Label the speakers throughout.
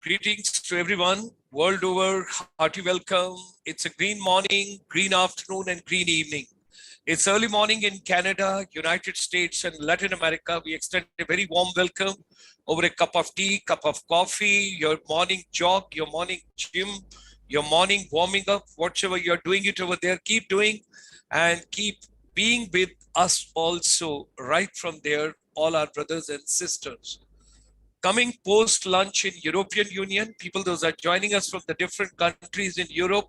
Speaker 1: Greetings to everyone world over. Hearty welcome. It's a green morning, green afternoon, and green evening. It's early morning in Canada, United States, and Latin America. We extend a very warm welcome over a cup of tea, cup of coffee, your morning jog, your morning gym, your morning warming up, whatever you're doing it over there, keep doing and keep being with us also right from there, all our brothers and sisters. Coming post lunch in European Union, people those are joining us from the different countries in Europe,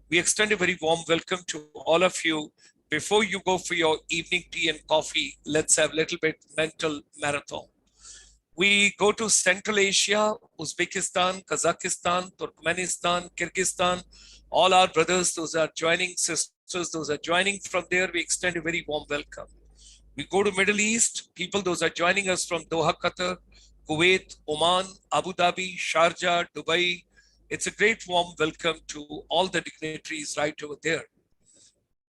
Speaker 1: we extend a very warm welcome to all of you. Before you go for your evening tea and coffee, let's have a little bit mental marathon. We go to Central Asia, Uzbekistan, Kazakhstan, Turkmenistan, Kyrgyzstan, all our brothers, those are joining, sisters, those are joining from there, we extend a very warm welcome. We go to Middle East, people those are joining us from Doha, Qatar, Kuwait, Oman, Abu Dhabi, Sharjah, Dubai. It's a great warm welcome to all the dignitaries right over there.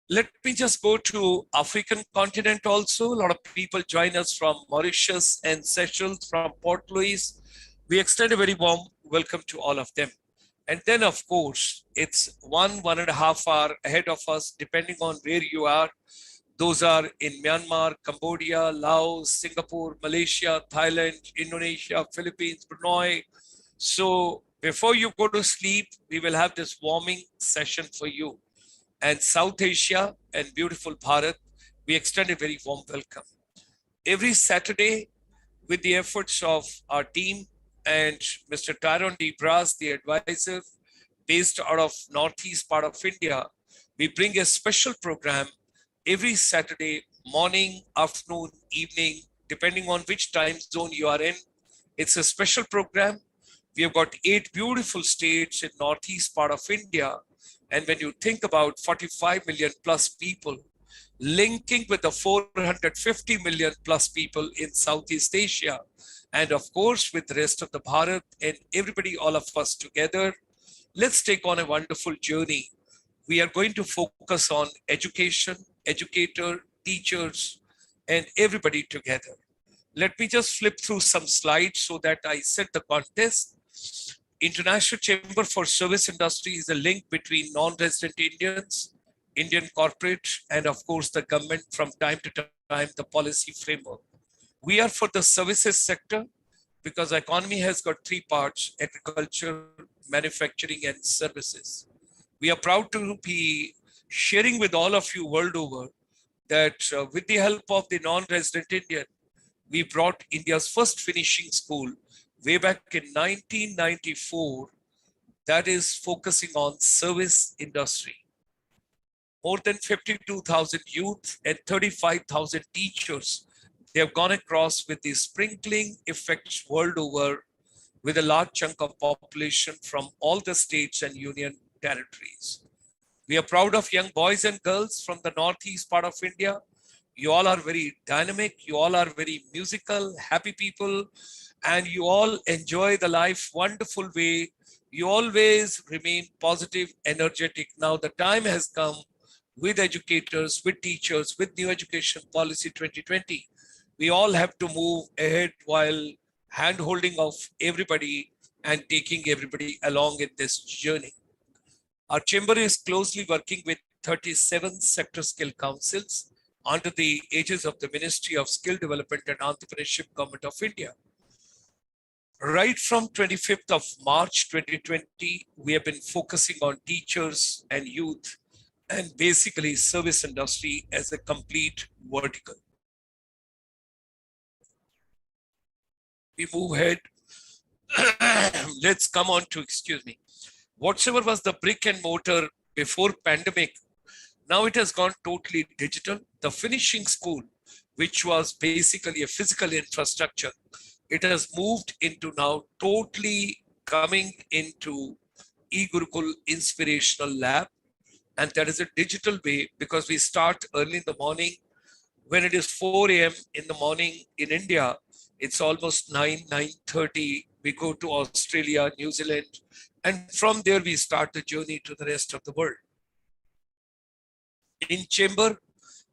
Speaker 1: Let me just go to African continent also. A lot of people join us from Mauritius and Seychelles, from Port Louis. We extend a very warm welcome to all of them. And then, of course, it's 1.5 hours ahead of us, depending on where you are. Those are in Myanmar, Cambodia, Laos, Singapore, Malaysia, Thailand, Indonesia, Philippines, Brunei. So before you go to sleep, we will have this warming session for you. And South Asia and beautiful Bharat, we extend a very warm welcome. Every Saturday, with the efforts of our team and Mr. Tyrone D. Brass, the advisor, based out of Northeast part of India, we bring a special program every Saturday morning, afternoon, evening, depending on which time zone you are in. It's a special program. We have got 8 beautiful states in Northeast part of India. And when you think about 45 million plus people linking with the 450 million plus people in Southeast Asia, and of course, with the rest of the Bharat and everybody, all of us together, let's take on a wonderful journey. We are going to focus on education, educator, teachers, and everybody together. Let me just flip through some slides so that I set the context. International Chamber for Service Industry is a link between non-resident Indians, Indian corporate, and of course the government from time to time, the policy framework. We are for the services sector because economy has got 3 parts: agriculture, manufacturing, and services. We are proud to be sharing with all of you world over that with the help of the non-resident Indian, we brought India's first finishing school way back in 1994 that is focusing on service industry. More than 52,000 youth and 35,000 teachers, they have gone across with the sprinkling effects world over with a large chunk of population from all the states and union territories. We are proud of young boys and girls from the Northeast part of India. You all are very dynamic. You all are very musical, happy people, and you all enjoy the life wonderful way. You always remain positive, energetic. Now the time has come with educators, with teachers, with new education policy 2020. We all have to move ahead while hand-holding of everybody and taking everybody along in this journey. Our chamber is closely working with 37 sector skill councils under the aegis of the Ministry of Skill Development and Entrepreneurship, Government of India. Right from 25th of March 2020, we have been focusing on teachers and youth and basically service industry as a complete vertical. We move ahead. Let's come on to, whatsoever was the brick and mortar before pandemic, now it has gone totally digital. The finishing school, which was basically a physical infrastructure, it has moved into now totally coming into e-Gurukul Inspirational Lab. And that is a digital way because we start early in the morning. When it is 4 a.m. in the morning in India, it's almost 9:30. We go to Australia, New Zealand, and from there we start the journey to the rest of the world. In Chamber,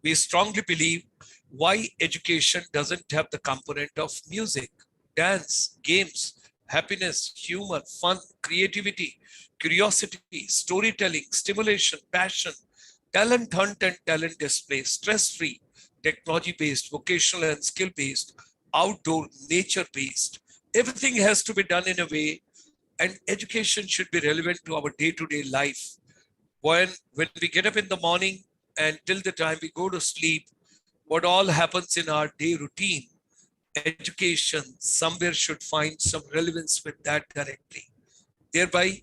Speaker 1: we strongly believe why education doesn't have the component of music, dance, games, happiness, humor, fun, creativity, curiosity, storytelling, stimulation, passion, talent hunt and talent display, stress-free, technology-based, vocational and skill-based, outdoor, nature-based. Everything has to be done in a way, and education should be relevant to our day-to-day life. When we get up in the morning and till the time we go to sleep, what all happens in our day routine, education somewhere should find some relevance with that directly. Thereby,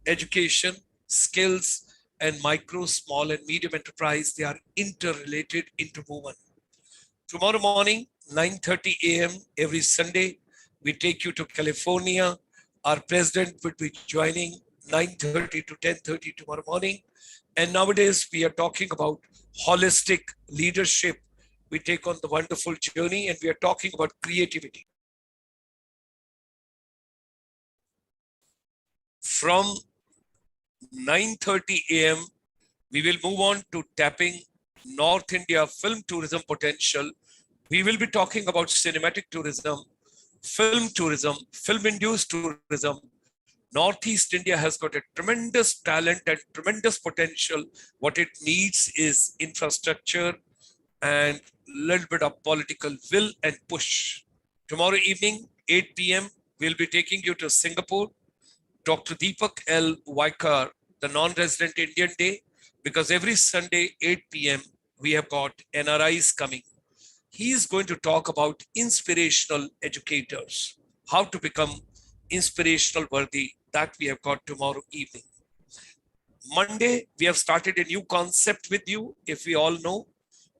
Speaker 1: education, skills, and micro, small, and medium enterprise, they are interrelated, interwoven. Tomorrow morning, 9:30 a.m. every Sunday, we take you to California. Our president will be joining 9:30 to 10:30 tomorrow morning. And nowadays, we are talking about holistic leadership. We take on the wonderful journey and we are talking about creativity. From 9:30 a.m., we will move on to tapping North India film tourism potential. We will be talking about cinematic tourism, film-induced tourism. Northeast India has got a tremendous talent and tremendous potential. What it needs is infrastructure and a little bit of political will and push. Tomorrow evening, 8 p.m., we'll be taking you to Singapore. Dr. Deepak L. Vaikar, the non-resident Indian Day, because every Sunday, 8 p.m., we have got NRIs coming. He is going to talk about inspirational educators, how to become inspirational worthy. That we have got tomorrow evening. Monday, we have started a new concept with you. If we all know,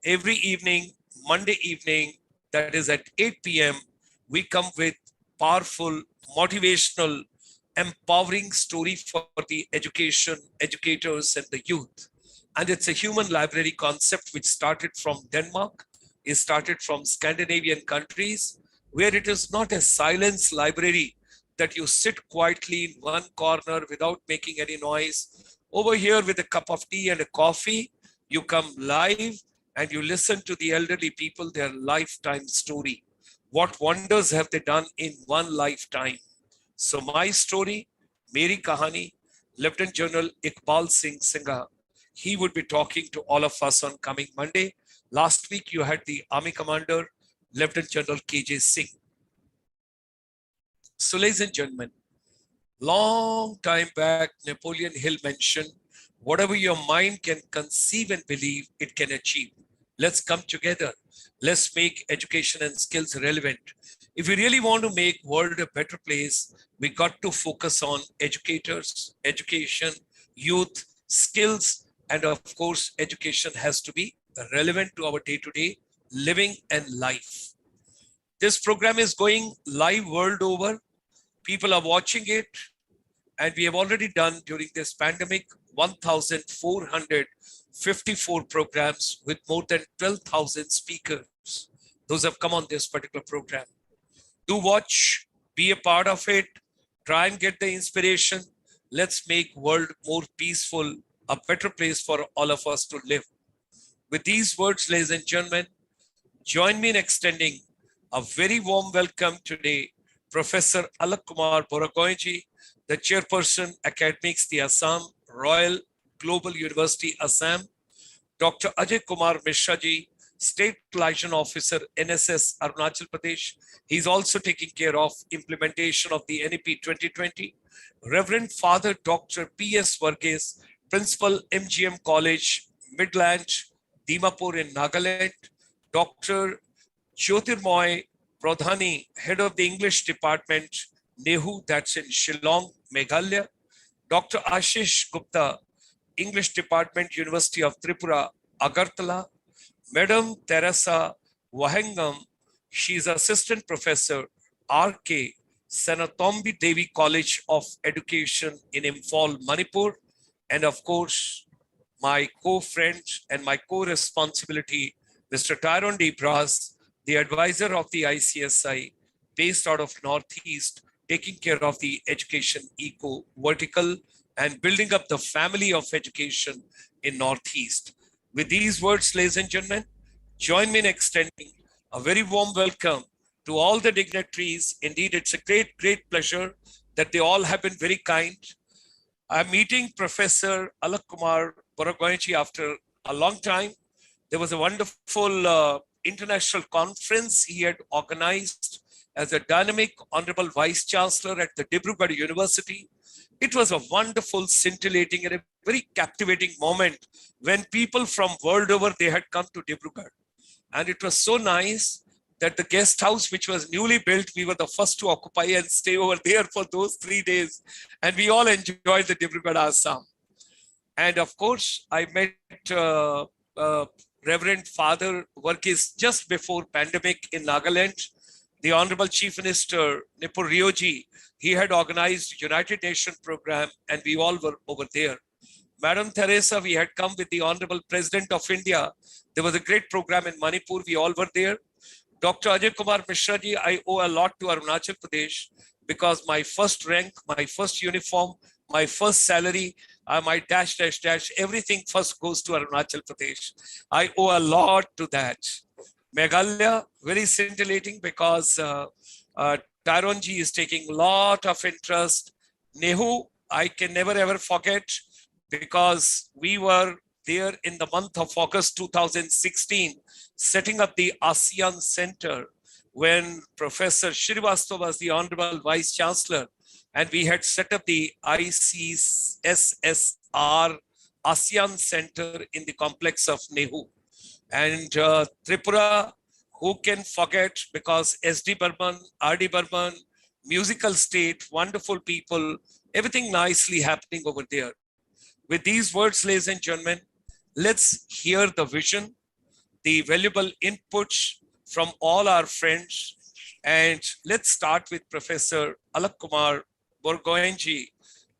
Speaker 1: every evening, Monday evening, that is at 8 p.m., we come with powerful, motivational, empowering story for the educators and the youth. And it's a human library concept which started from Denmark. It started from Scandinavian countries, where it is not a silence library that you sit quietly in one corner without making any noise. Over here with a cup of tea and a coffee, you come live and you listen to the elderly people, their lifetime story. What wonders have they done in one lifetime? So my story, Meri Kahani, Lieutenant General Iqbal Singh Singha, he would be talking to all of us on coming Monday. Last week, you had the Army Commander, Lieutenant General KJ Singh. So ladies and gentlemen, long time back, Napoleon Hill mentioned, whatever your mind can conceive and believe, it can achieve. Let's come together. Let's make education and skills relevant. If we really want to make world a better place, we got to focus on educators, education, youth, skills, and of course, education has to be relevant to our day-to-day living and life. This program is going live world over. People are watching it, and we have already done during this pandemic 1,454 programs with more than 12,000 speakers. Those have come on this particular program. Do watch, be a part of it, try and get the inspiration. Let's make world more peaceful, a better place for all of us to live. With these words, ladies and gentlemen, join me in extending a very warm welcome today, Professor Alak Kumar Boragoyji, the Chairperson, Academics, the Assam, Royal Global University, Assam, Dr. Ajay Kumar Bishodji, State Liaison Officer, NSS, Arunachal Pradesh. He's also taking care of implementation of the NEP 2020. Reverend Father Dr. P.S. Varghese, Principal, MGM College, Midland, Dimapur in Nagaland. Dr. Jyotirmoy Pradhani, Head of the English Department, Nehu, that's in Shillong, Meghalaya. Dr. Ashish Gupta, English Department, University of Tripura, Agartala. Madam Teresa Wahengam, she is Assistant Professor, RK, Sanatombi Devi College of Education in Imphal, Manipur. And of course, my co-friend and my co-responsibility, Mr. Tyrone D. Bras, the advisor of the ICSI, based out of Northeast, taking care of the education eco vertical and building up the family of education in Northeast. With these words, ladies and gentlemen, join me in extending a very warm welcome to all the dignitaries. Indeed, it's a great, great pleasure that they all have been very kind. I'm meeting Professor Alak Kumar Boragoyanji after a long time. There was a wonderful international conference he had organized as a dynamic Honorable Vice Chancellor at the Tripura University. It was a wonderful, scintillating, and a very captivating moment when people from world over, they had come to Tripura. And it was so nice that the guest house, which was newly built, we were the first to occupy and stay over there for those 3 days. And we all enjoyed the Tripura Assam. And of course, I met Reverend Father Varghese just before pandemic in Nagaland. The Honorable Chief Minister Nipur he had organized United Nations program, and we all were over there. Madam Teresa, we had come with the Honorable President of India. There was a great program in Manipur. We all were there. Dr. Ajay Kumar Bishodji, I owe a lot to Arunachal Pradesh because my first rank, my first uniform, my first salary, my dash, everything first goes to Arunachal Pradesh. I owe a lot to that. Meghalaya, very scintillating because Tyronji is taking a lot of interest. Nehu, I can never ever forget because we were there in the month of August 2016, setting up the ASEAN Center when Professor Srivastava was the Honorable Vice Chancellor, and we had set up the ICSSR ASEAN Center in the complex of Nehu. And Tripura, who can forget, because SD Burman, RD Burman, musical state, wonderful people, everything nicely happening over there. With these words, ladies and gentlemen, let's hear the vision, the valuable inputs from all our friends. And let's start with Professor Alak Kumar Boragoyanji.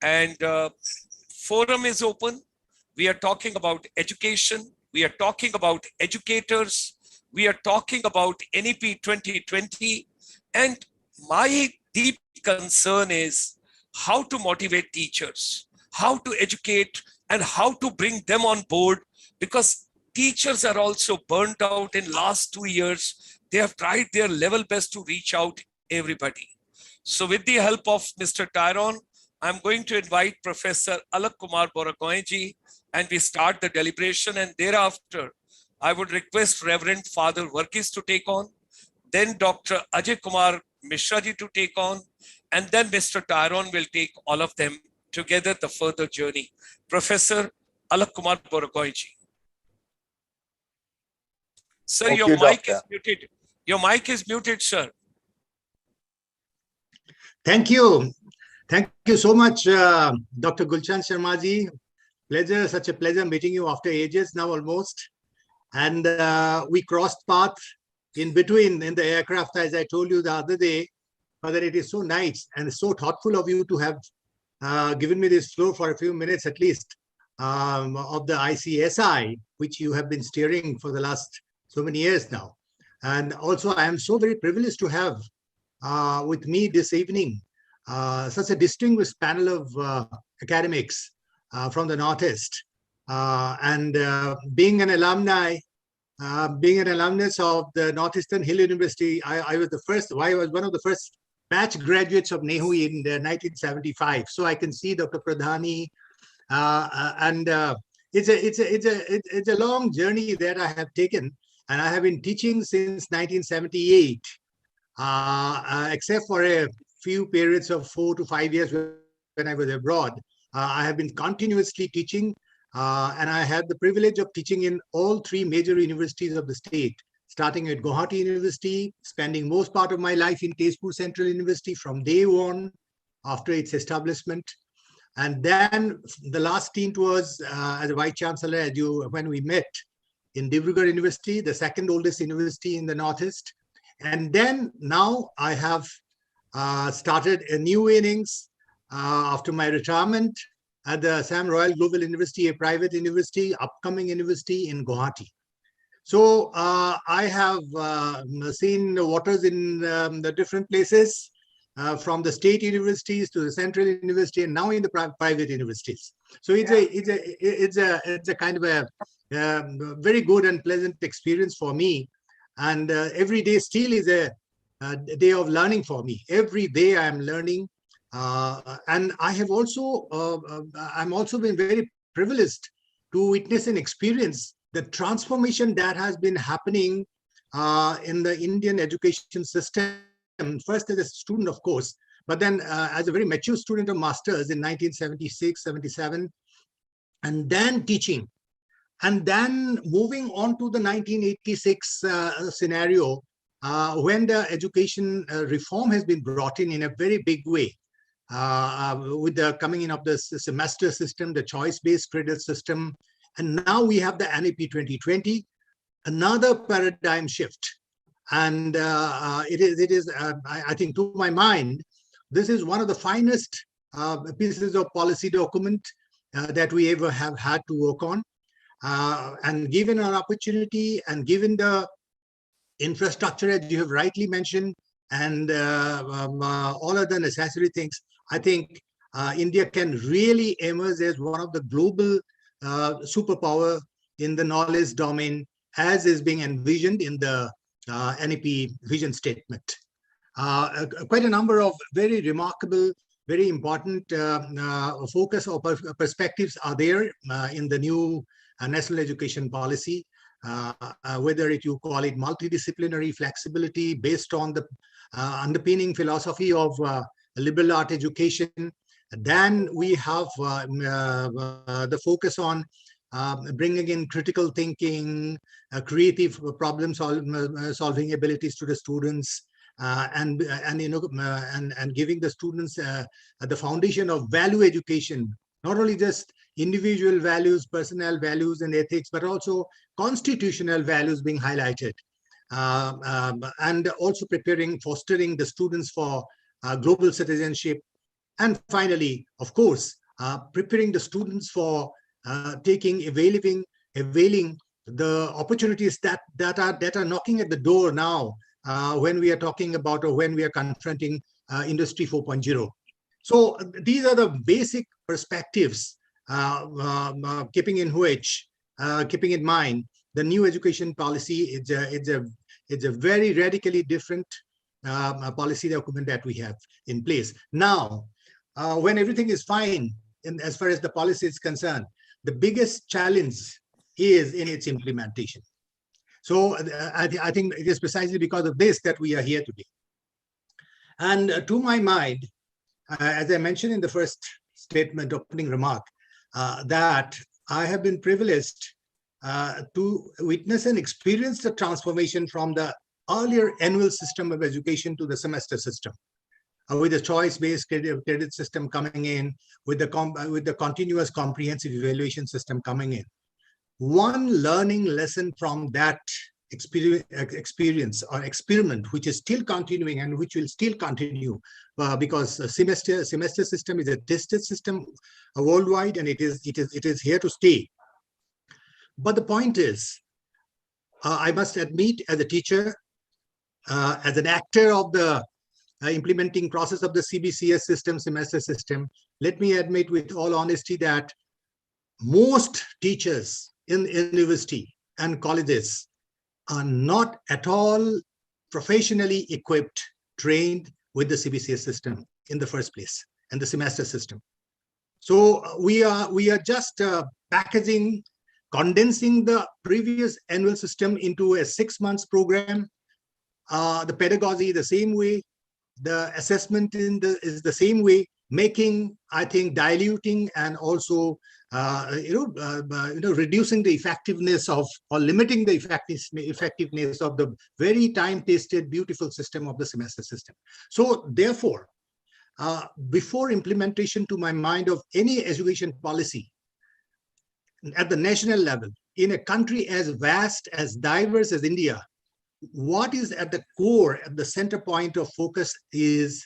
Speaker 1: And forum is open. We are talking about education. We are talking about educators. We are talking about NEP 2020. And my deep concern is how to motivate teachers, how to educate, and how to bring them on board, because teachers are also burnt out in last 2 years. They have tried their level best to reach out everybody. So with the help of Mr. Tyrone, I'm going to invite Professor Alak Kumar Boragoyanji, and we start the deliberation. And thereafter, I would request Reverend Father Varghese to take on, then Dr. Ajay Kumar Mishraji to take on, and then Mr. Tyrone will take all of them together the further journey. Professor Alak Kumar Boragoyanji. Sir, your mic is muted. Your mic is muted, sir.
Speaker 2: Thank you. Thank you so much, Dr. Gulshan Sharmaji. Pleasure, such a pleasure meeting you after ages now almost. And we crossed paths in between in the aircraft, as I told you the other day. Father, it is so nice and so thoughtful of you to have given me this floor for a few minutes at least of the ICSI, which you have been steering for the last so many years now. And also, I am so very privileged to have with me this evening such a distinguished panel of academics from the Northeast. And being an alumnus of the Northeastern Hill University, I was one of the first batch graduates of NEHU in 1975. So I can see Dr. Pradhani, and it's a long journey that I have taken, and I have been teaching since 1978, except for a few periods of 4 to 5 years when I was abroad. I have been continuously teaching, and I had the privilege of teaching in all 3 major universities of the state, starting at Guwahati University, spending most part of my life in Tezpur Central University from day one after its establishment. And then the last stint was as a Vice Chancellor when we met in Dibrugarh University, the second oldest university in the Northeast. And then now I have started a new innings after my retirement at the Assam Royal Global University, a private university, upcoming university in Guwahati. So I have seen the waters in the different places, from the state universities to the central university, and now in the private universities. So it's a kind of a very good and pleasant experience for me. And every day still is a day of learning for me. Every day I am learning. And I have also, I'm also been very privileged to witness and experience the transformation that has been happening in the Indian education system. First as a student, of course, but then as a very mature student of masters in 1976, 77, and then teaching. And then moving on to the 1986 scenario, when the education reform has been brought in a very big way, with the coming in of the semester system, the choice-based credit system, and now we have the NAP 2020, another paradigm shift. And it is I think, to my mind, this is one of the finest pieces of policy document that we ever have had to work on. And given an opportunity and given the infrastructure, as you have rightly mentioned, and all other necessary things, I think India can really emerge as one of the global superpower in the knowledge domain, as is being envisioned in the NEP vision statement. Quite a number of very remarkable, very important focus or perspectives are there in the new national education policy, whether you call it multidisciplinary flexibility based on the underpinning philosophy of liberal art education. Then we have the focus on bringing in critical thinking, creative problem solving abilities to the students, and giving the students the foundation of value education, not only just individual values, personal values and ethics, but also constitutional values being highlighted, and also fostering the students for global citizenship. And finally, of course, preparing the students for availing the opportunities that are knocking at the door now, when we are talking about, or when we are confronting Industry 4.0. So these are the basic perspectives, keeping in mind the new education policy. It's a very radically different policy document that we have in place now. When everything is fine, and as far as the policy is concerned, the biggest challenge is in its implementation. So I think it is precisely because of this that we are here today. And to my mind, as I mentioned in the first statement, opening remark, that I have been privileged to witness and experience the transformation from the earlier annual system of education to the semester system, with the choice-based credit system coming in, with the continuous comprehensive evaluation system coming in. One learning lesson from that experience or experiment, which is still continuing and which will still continue, because the semester system is a tested system worldwide, and it is here to stay. But the point is, I must admit, as a teacher, as an actor of the implementing process of the CBCS system, semester system, let me admit with all honesty that most teachers in university and colleges are not at all professionally equipped, trained with the CBCS system in the first place, and the semester system. So we are just condensing the previous annual system into a 6 months program. The pedagogy the same way, the assessment is the same way, making, I think, diluting and also reducing the effectiveness of, or limiting the effectiveness of the very time-tested, beautiful system of the semester system. So therefore, before implementation, to my mind, of any education policy at the national level, in a country as vast, as diverse as India, what is at the core, at the center point of focus is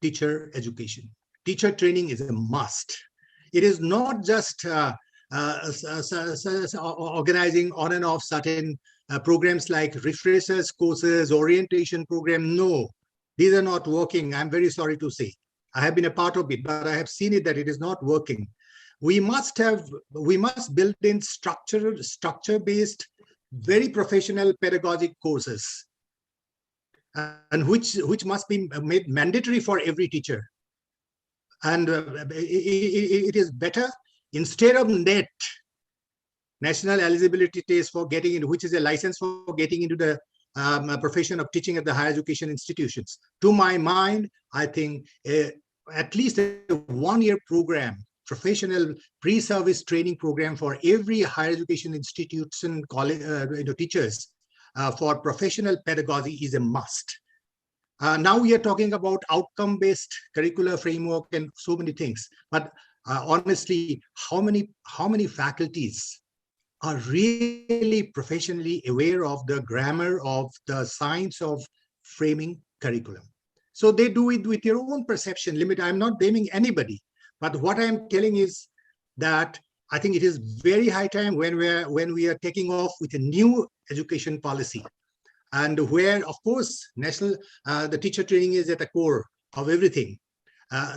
Speaker 2: teacher education. Teacher training is a must. It is not just organizing on and off certain programs like refreshers courses, orientation program. No, these are not working. I'm very sorry to say. I have been a part of it, but I have seen it that it is not working. We must build in structure-based, very professional pedagogic courses. and which must be made mandatory for every teacher. And it is better, instead of NET, National Eligibility Test for getting into, which is a license for getting into the profession of teaching at the higher education institutions. To my mind, I think at least a 1-year program, professional pre-service training program for every higher education institution, college, teachers for professional pedagogy is a must. Now we are talking about outcome-based curricular framework and so many things. But honestly, how many faculties are really professionally aware of the grammar of the science of framing curriculum? So they do it with their own perception limit. I'm not blaming anybody, but what I'm telling is that I think it is very high time when we are taking off with a new education policy, and where, of course, the teacher training is at the core of everything.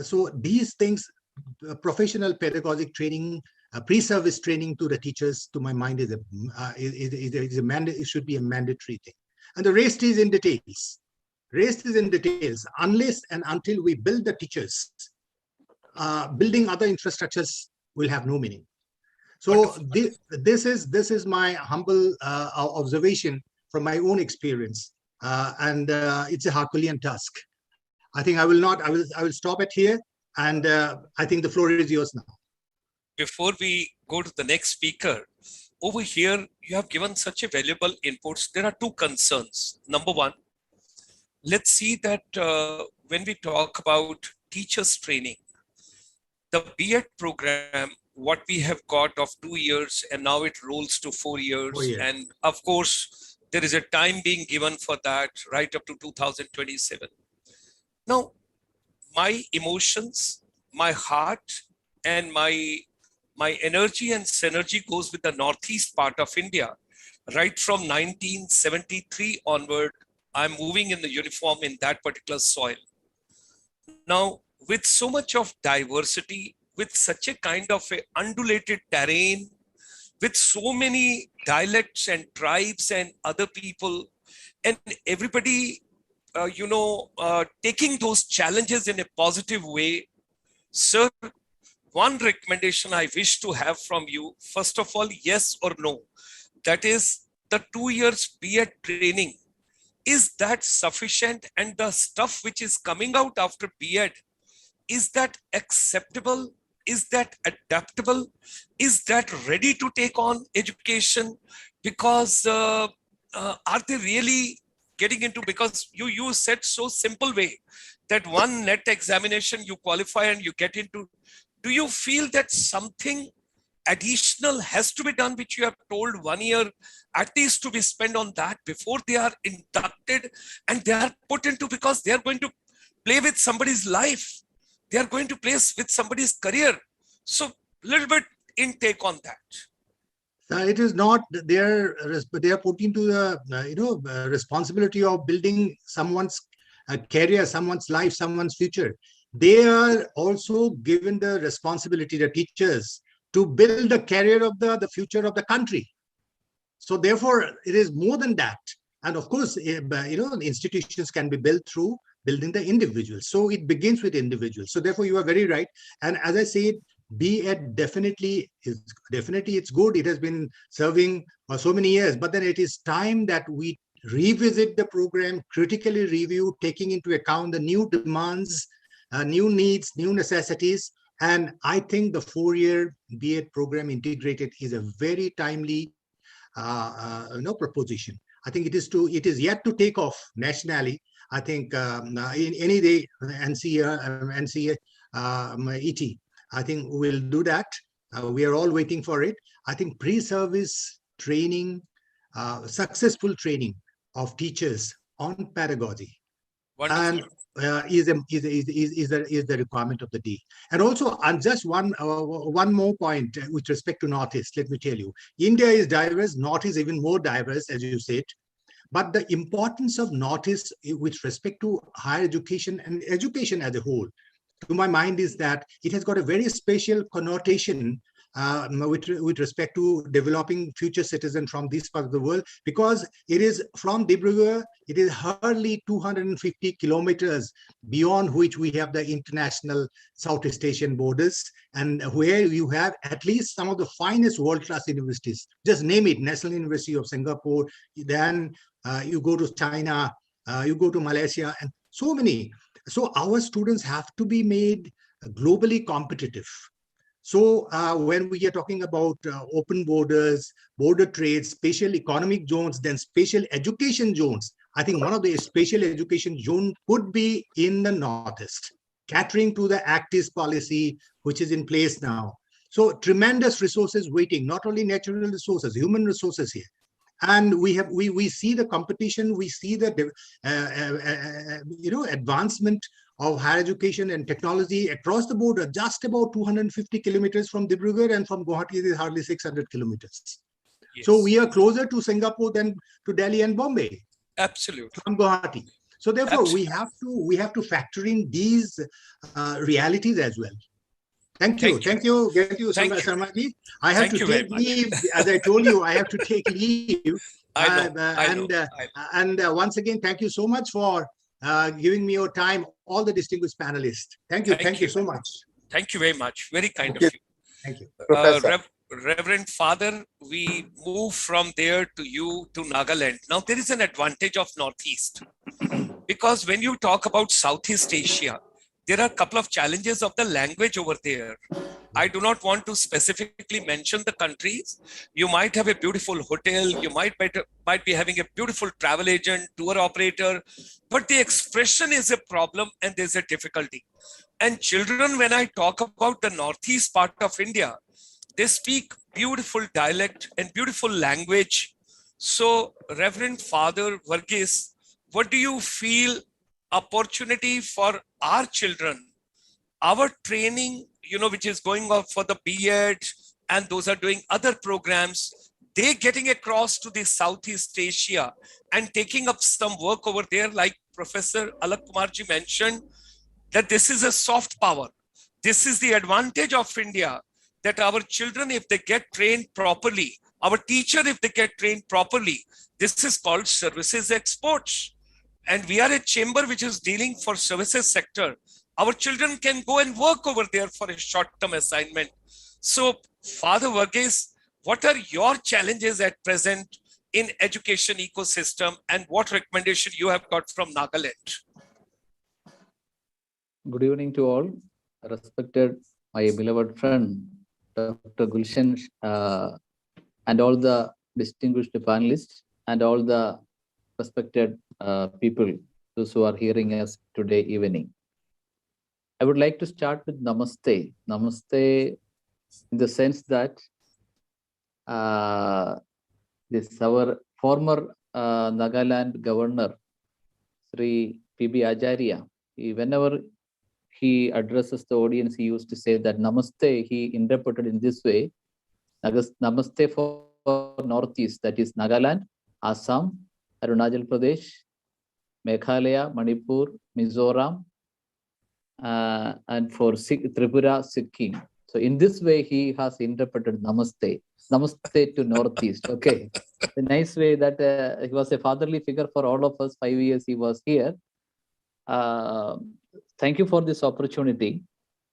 Speaker 2: So these things, professional pedagogic training, pre-service training to the teachers, to my mind, is it should be a mandatory thing. And the rest is in details. Rest is in details. Unless and until we build the teachers, building other infrastructures will have no meaning. So this is my humble observation from my own experience, and it's a Herculean task. I think I will stop it here, and I think the floor is yours now.
Speaker 1: Before we go to the next speaker, over here, you have given such a valuable inputs. There are two concerns. Number one, let's see that when we talk about teachers training, the B.Ed program, what we have got of 2 years, and now it rolls to 4 years.
Speaker 2: Oh, yeah.
Speaker 1: And of course, there is a time being given for that right up to 2027. Now, my emotions, my heart, and my energy and synergy goes with the northeast part of India. Right from 1973 onward, I'm moving in the uniform in that particular soil. Now, with so much of diversity, with such a kind of a undulated terrain, with so many dialects and tribes and other people, and everybody, taking those challenges in a positive way, sir, one recommendation I wish to have from you, first of all, yes or no, that is the 2 years B.Ed training. Is that sufficient? And the stuff which is coming out after B.Ed, is that acceptable? Is that adaptable? Is that ready to take on education? Because are they really getting into, because you said so simple way that one NET examination you qualify and you get into. Do you feel that something additional has to be done, which you have told 1 year at least to be spent on that before they are inducted and they are put into, because they are going to play with somebody's life. They are going to play with somebody's career. So a little bit intake on that.
Speaker 2: It is not they are put into the responsibility of building someone's career, someone's life, someone's future. They are also given the responsibility, the teachers, to build the career of the future of the country. So therefore, it is more than that. And of course, institutions can be built through building the individuals. So it begins with individuals. So therefore, you are very right. And as I said, B.Ed definitely it's good. It has been serving for so many years, but then it is time that we revisit the program, critically review, taking into account the new demands, new needs, new necessities. And I think the 4-year B.Ed program integrated is a very timely proposition. I think it is yet to take off nationally. I think in any day, NCET, I think we'll do that. We are all waiting for it. I think pre-service training, successful training of teachers on pedagogy, and is the requirement of the day. And also, just one more point with respect to Northeast. Let me tell you, India is diverse. North is even more diverse, as you said. But the importance of Northeast with respect to higher education and education as a whole, to my mind, is that it has got a very special connotation with respect to developing future citizens from this part of the world, because it is from Dibrugarh, it is hardly 250 kilometers beyond which we have the international Southeast Asian borders, and where you have at least some of the finest world-class universities. Just name it: National University of Singapore, then you go to China, you go to Malaysia, and so many. So our students have to be made globally competitive. So when we are talking about open borders, border trades, special economic zones, then special education zones, I think one of the special education zone could be in the Northeast, catering to the Act East policy, which is in place now. So tremendous resources waiting, not only natural resources, human resources here. And we see the competition, we see the advancement of higher education and technology across the border, just about 250 kilometers from Dibrugarh, and from Guwahati it is hardly 600 kilometers. Yes. So we are closer to Singapore than to Delhi and Bombay.
Speaker 1: Absolutely.
Speaker 2: From Guwahati. So therefore,
Speaker 1: Absolutely.
Speaker 2: we have to factor in these realities as well. Thank you, Sarmaji. I have to take leave, as I told you. I have to take leave.
Speaker 1: I know.
Speaker 2: And once again, thank you so much for giving me your time, all the distinguished panelists. Thank you so much.
Speaker 1: Thank you very much. Very kind of you.
Speaker 2: Thank you.
Speaker 1: Reverend Father, we move from there to you to Nagaland. Now, there is an advantage of Northeast, because when you talk about Southeast Asia, there are a couple of challenges of the language over there. I do not want to specifically mention the countries. You might have a beautiful hotel, you might be having a beautiful travel agent, tour operator, but the expression is a problem and there's a difficulty. And children, when I talk about the Northeast part of India, they speak beautiful dialect and beautiful language. So, Reverend Father Varghese, what do you feel opportunity for our children, our training, which is going on for the B.Ed, and those are doing other programs, they getting across to the Southeast Asia and taking up some work over there, like Professor Alak Kumarji mentioned, that this is a soft power. This is the advantage of India, that our children, if they get trained properly, our teacher, if they get trained properly, this is called services exports. And we are a chamber which is dealing for services sector. Our children can go and work over there for a short-term assignment. So, Father Varghese, what are your challenges at present in education ecosystem, and what recommendation you have got from Nagaland?
Speaker 3: Good evening to all. Respected my beloved friend, Dr. Gulshan, and all the distinguished panelists, and all the respected people, those who are hearing us today evening. I would like to start with Namaste. Namaste in the sense that this our former Nagaland governor, Sri P.B. Acharya, whenever he addresses the audience, he used to say that Namaste, he interpreted in this way: Namaste for Northeast, that is Nagaland, Assam, Arunachal Pradesh, Meghalaya, Manipur, Mizoram, and for Tripura, Sikkim. So in this way, he has interpreted Namaste. Namaste to Northeast. Okay. The nice way that he was a fatherly figure for all of us. 5 years he was here. Thank you for this opportunity.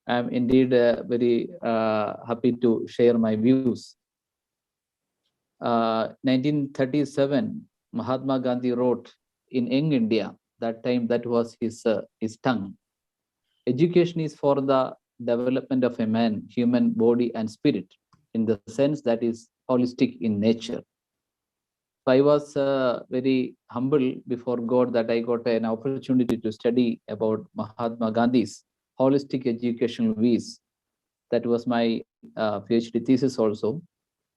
Speaker 3: I'm indeed very happy to share my views. 1937, Mahatma Gandhi wrote in Young India. That time, that was his tongue. Education is for the development of a man, human body and spirit, in the sense that is holistic in nature. So I was very humble before God that I got an opportunity to study about Mahatma Gandhi's holistic educational views. That was my PhD thesis also.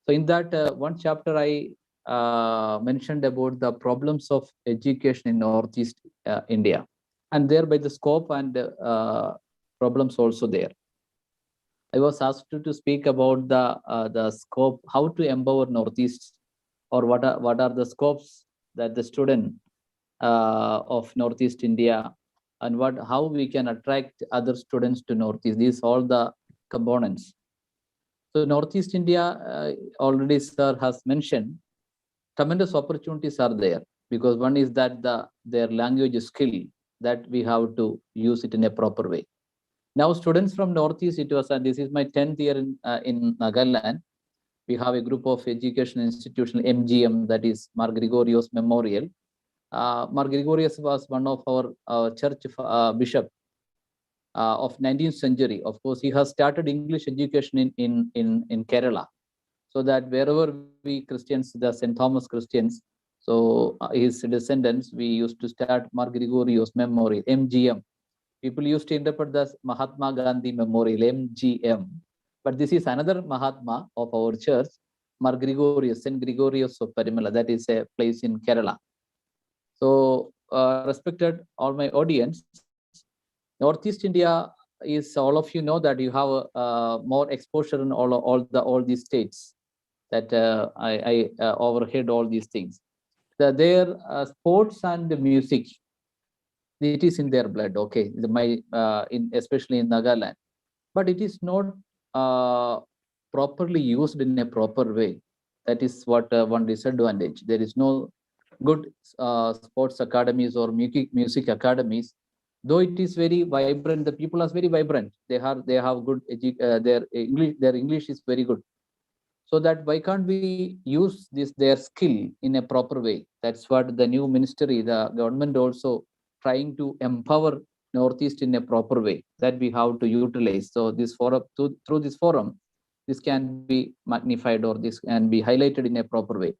Speaker 3: So in that one chapter, I mentioned about the problems of education in Northeast India, and thereby the scope and problems also there. I was asked to speak about the scope, how to empower Northeast, or what are the scopes that the student of Northeast India, and how we can attract other students to Northeast. These all the components. So Northeast India, already sir has mentioned, tremendous opportunities are there, because one is that their language skill, that we have to use it in a proper way. Now students from Northeast, it was, and this is my 10th year in Nagaland, we have a group of education institution, MGM, that is Mar Gregorios Memorial. Mar Gregorios was one of our church bishop of 19th century. Of course, he has started English education in Kerala, so that wherever we Christians, the St. Thomas Christians, so his descendants, we used to start Mar Gregorios Memorial, MGM. People used to interpret this Mahatma Gandhi Memorial, MGM. But this is another Mahatma of our church, Mar Gregorios, St. Gregorios of Parimala. That is a place in Kerala. So, respected all my audience, Northeast India is, all of you know that you have more exposure in all these states, that I overheard all these things. Their sports and music, it is in their blood. Okay, especially in Nagaland, but it is not properly used in a proper way. That is what one disadvantage. There is no good sports academies or music academies. Though it is very vibrant, the people are very vibrant. They have good their English is very good. So that why can't we use their skill in a proper way? That's what the new ministry, the government also trying to empower Northeast in a proper way, that we have to utilize. So this forum, through this forum, this can be magnified, or this can be highlighted in a proper way.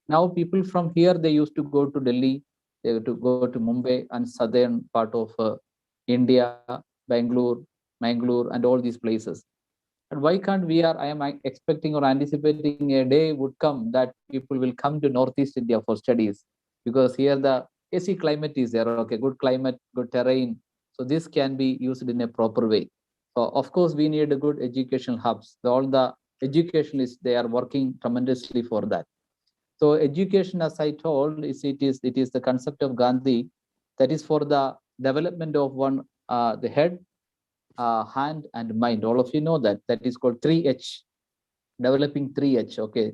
Speaker 3: Now people from here, they used to go to Delhi, they have to go to Mumbai and southern part of India, Bangalore, Mangalore, and all these places. And why can't we I am expecting or anticipating a day would come that people will come to Northeast India for studies, because here the AC climate is there. Okay, good climate, good terrain. So this can be used in a proper way. So of course, we need a good educational hubs. All the educationalists, they are working tremendously for that. So education, as I told, it is the concept of Gandhi, that is for the development of one, the head, hand, and mind. All of you know that. That is called 3H, developing 3H. Okay,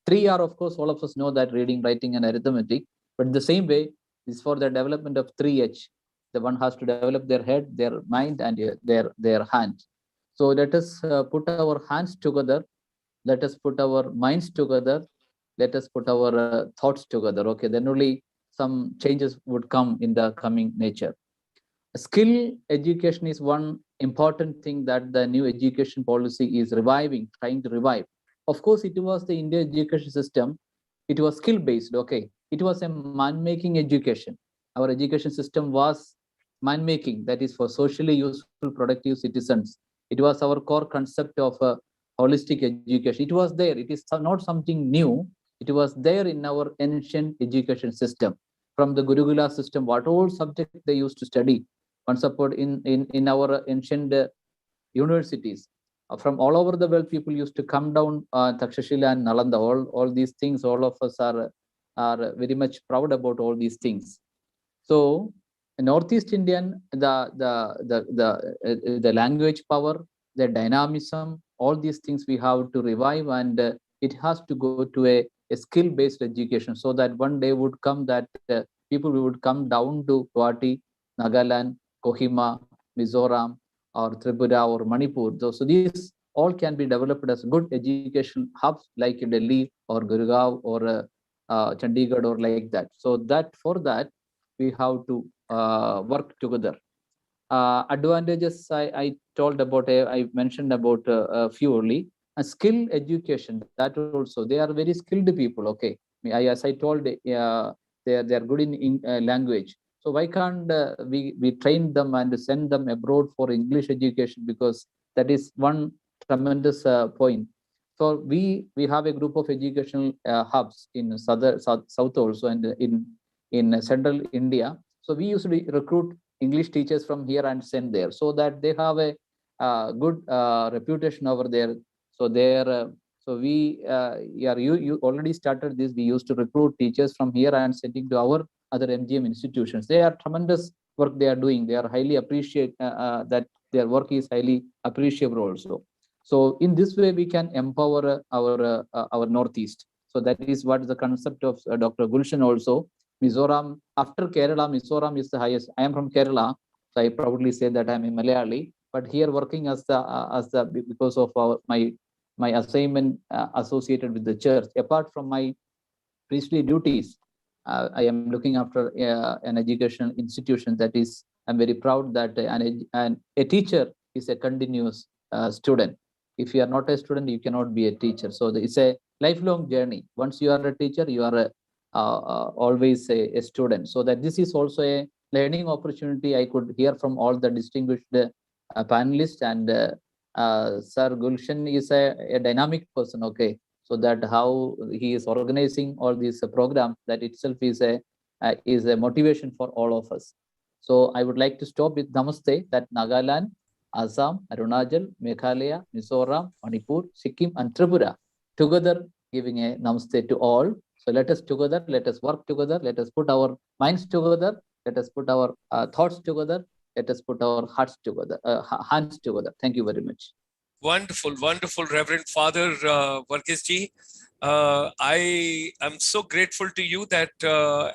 Speaker 3: 3R, of course, all of us know that, reading, writing, and arithmetic. But the same way is for the development of 3H. The one has to develop their head, their mind, and their hand. So let us put our hands together. Let us put our minds together. Let us put our thoughts together. Okay, then only some changes would come in the coming nature. Skill education is one important thing that the new education policy is reviving, trying to revive. Of course, it was the Indian education system. It was skill based. Okay, it was a man-making education. Our education system was man-making. That is for socially useful, productive citizens. It was our core concept of holistic education. It was there. It is not something new. It was there in our ancient education system. From the Gurukula system, what all subjects they used to study once upon in our ancient universities. From all over the world, people used to come down, Takshashila and Nalanda. All these things, all of us are very much proud about all these things. So, Northeast Indian, the language power, the dynamism, all these things we have to revive, and it has to go to a skill-based education, so that one day would come that people would come down to Guwahati, Nagaland, Kohima, Mizoram, or Tripura, or Manipur. So these all can be developed as good education hubs like Delhi or Gurgaon or Chandigarh or like that. So that for that we have to work together. Advantages I told about, I mentioned about a few only. Skill education, that also, they are very skilled people. Okay, as I told, they are good in language. So why can't we train them and send them abroad for English education? Because that is one tremendous point. So we have a group of educational hubs in south also, and in central India. So we usually recruit English teachers from here and send there, so that they have a good reputation over there. So you already started this. We used to recruit teachers from here and sending to our other MGM institutions. They are tremendous work they are doing. They are highly appreciate that their work is highly appreciable also. So in this way, we can empower our Northeast. So that is what the concept of Dr. Gulshan also. Mizoram, after Kerala, Mizoram is the highest. I am from Kerala, so I proudly say that I am a Malayali. But here working as the because of my assignment associated with the church. Apart from my priestly duties, I am looking after an educational institution. That is, I'm very proud that a teacher is a continuous student. If you are not a student, you cannot be a teacher. So it's a lifelong journey. Once you are a teacher, you are always a student. So that this is also a learning opportunity. I could hear from all the distinguished panelists, and Sir Gulshan is a dynamic person. Okay, so that how he is organizing all these programs, that itself is a motivation for all of us. So I would like to stop with Namaste, that Nagaland, Assam, Arunachal, Meghalaya, Mizoram, Manipur, Sikkim, and Tripura together giving a Namaste to all. So let us together, let us work together, let us put our minds together, let us put our thoughts together, let us put our hearts together, hands together. Thank you very much.
Speaker 1: Wonderful, wonderful, Reverend Father Varghese. I am so grateful to you that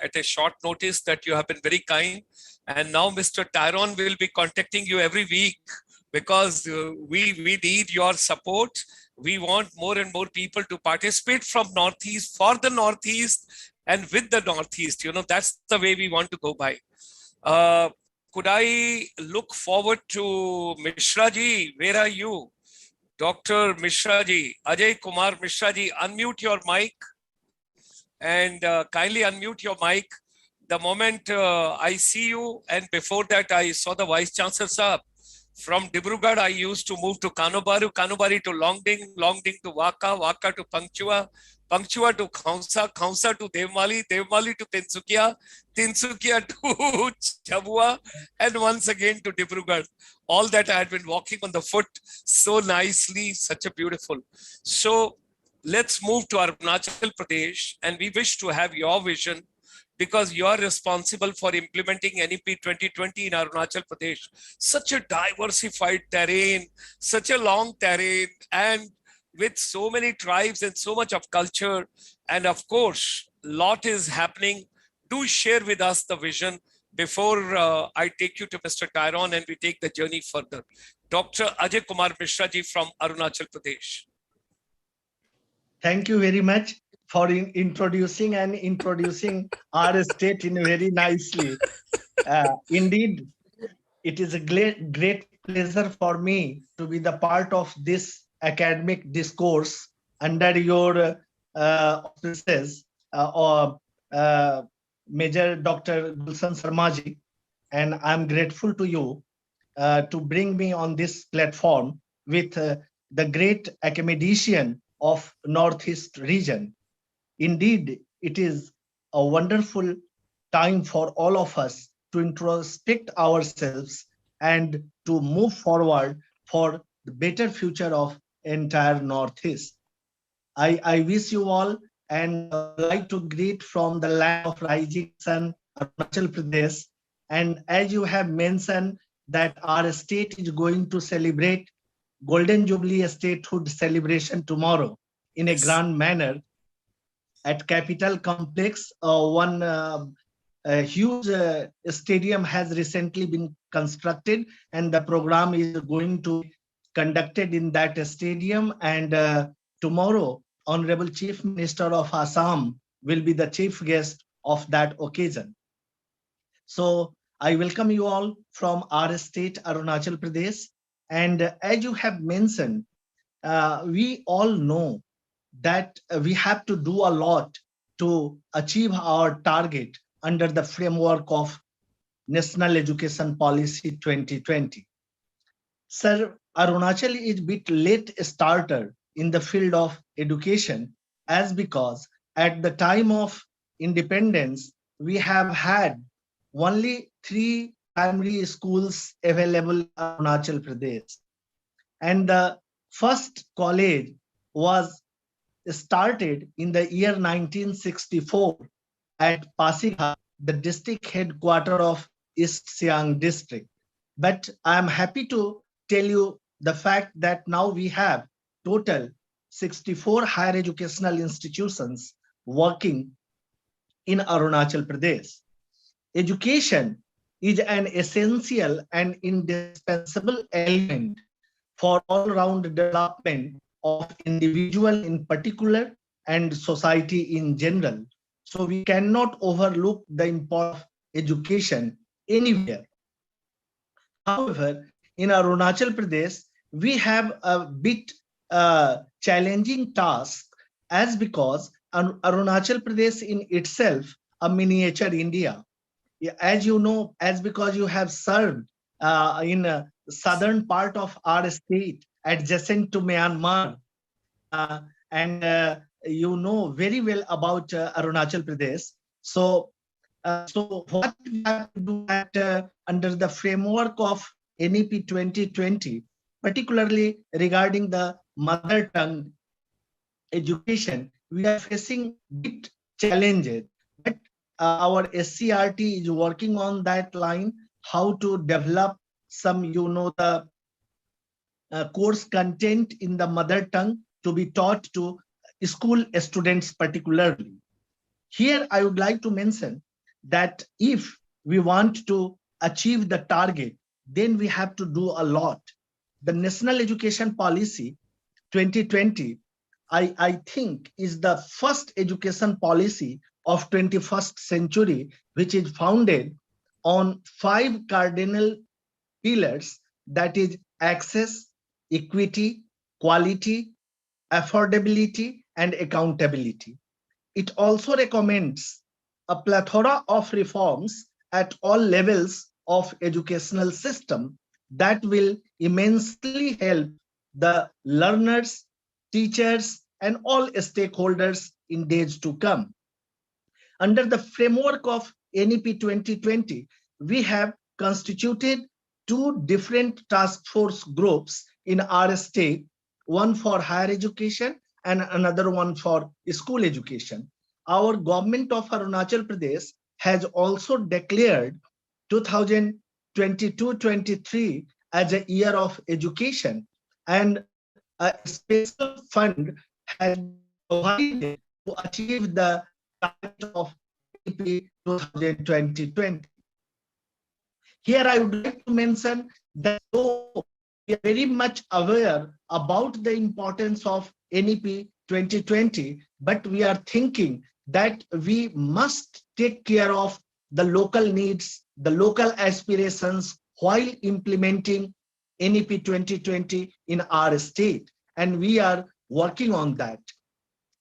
Speaker 1: at a short notice that you have been very kind. And now Mr. Tyrone will be contacting you every week, because we need your support. We want more and more people to participate from Northeast, for the Northeast, and with the Northeast. You know, that's the way we want to go by. Could I look forward to Mishra ji? Where are you? Dr. Mishra ji, Ajay Kumar Mishra ji, unmute your mic, and kindly unmute your mic. The moment I see you, and before that I saw the Vice Chancellor sir. From Dibrugarh, I used to move to Kanubaru, Kanubari to Longding, Longding to Waka, Waka to Pangchua, Pangchua to Khaunsa, Khaunsa to Devmali, Devmali to Tinsukia, Tinsukia to Chabua, and once again to Dibrugarh. All that I had been walking on the foot so nicely, such a beautiful. So let's move to Arunachal Pradesh, and we wish to have your vision, because you are responsible for implementing NEP 2020 in Arunachal Pradesh. Such a diversified terrain, such a long terrain, and with so many tribes and so much of culture. And of course, lot is happening. Do share with us the vision before I take you to Mr. Tyrone and we take the journey further. Dr. Ajay Kumar Mishra ji from Arunachal Pradesh.
Speaker 4: Thank you very much for introducing our state in very nicely. Indeed, it is a great pleasure for me to be the part of this academic discourse under your auspices, Major Dr. Gulshan Sarmaji, and I'm grateful to you to bring me on this platform with the great academician of Northeast region. Indeed, it is a wonderful time for all of us to introspect ourselves and to move forward for the better future of entire Northeast. I wish you all, and like to greet from the land of rising sun, Arunachal Pradesh. And as you have mentioned that our state is going to celebrate Golden Jubilee statehood celebration tomorrow in a grand manner at Capital Complex. One huge stadium has recently been constructed, and the program is going to be conducted in that stadium. And tomorrow, Honorable Chief Minister of Assam will be the chief guest of that occasion. So I welcome you all from our state, Arunachal Pradesh. And as you have mentioned, we all know that we have to do a lot to achieve our target under the framework of National Education Policy 2020. Sir, Arunachal is a bit late starter in the field of education, as because at the time of independence, we have had only 3 primary schools available in Arunachal Pradesh. And the first college was started in the year 1964 at Pasighat, the district headquarters of East Siang district. But I am happy to tell you the fact that now we have total 64 higher educational institutions working in Arunachal Pradesh. Education is an essential and indispensable element for all-round development of individual in particular and society in general. So we cannot overlook the importance of education anywhere. However, in Arunachal Pradesh, we have a bit challenging task, as because Arunachal Pradesh in itself a miniature India. As you know, as because you have served in southern part of our state adjacent to Myanmar, and you know very well about Arunachal Pradesh. So what we have to do at, under the framework of NEP 2020, particularly regarding the mother tongue education, we are facing deep challenges. But our SCRT is working on that line, how to develop some, the course content in the mother tongue to be taught to school students particularly. Here, I would like to mention that if we want to achieve the target, then we have to do a lot. The National Education Policy 2020, I think, is the first education policy of 21st century, which is founded on 5 cardinal pillars, that is access, equity, quality, affordability, and accountability. It also recommends a plethora of reforms at all levels of educational system that will immensely help the learners, teachers, and all stakeholders in days to come. Under the framework of NEP 2020, we have constituted 2 different task force groups in our state, one for higher education and another one for school education. Our government of Arunachal Pradesh has also declared 2022-23 as a year of education, and a special fund has been provided to achieve the target of NEP 2020. Here I would like to mention that though we are very much aware about the importance of NEP 2020, but we are thinking that we must take care of the local needs, the local aspirations while implementing NEP 2020 in our state, and we are working on that.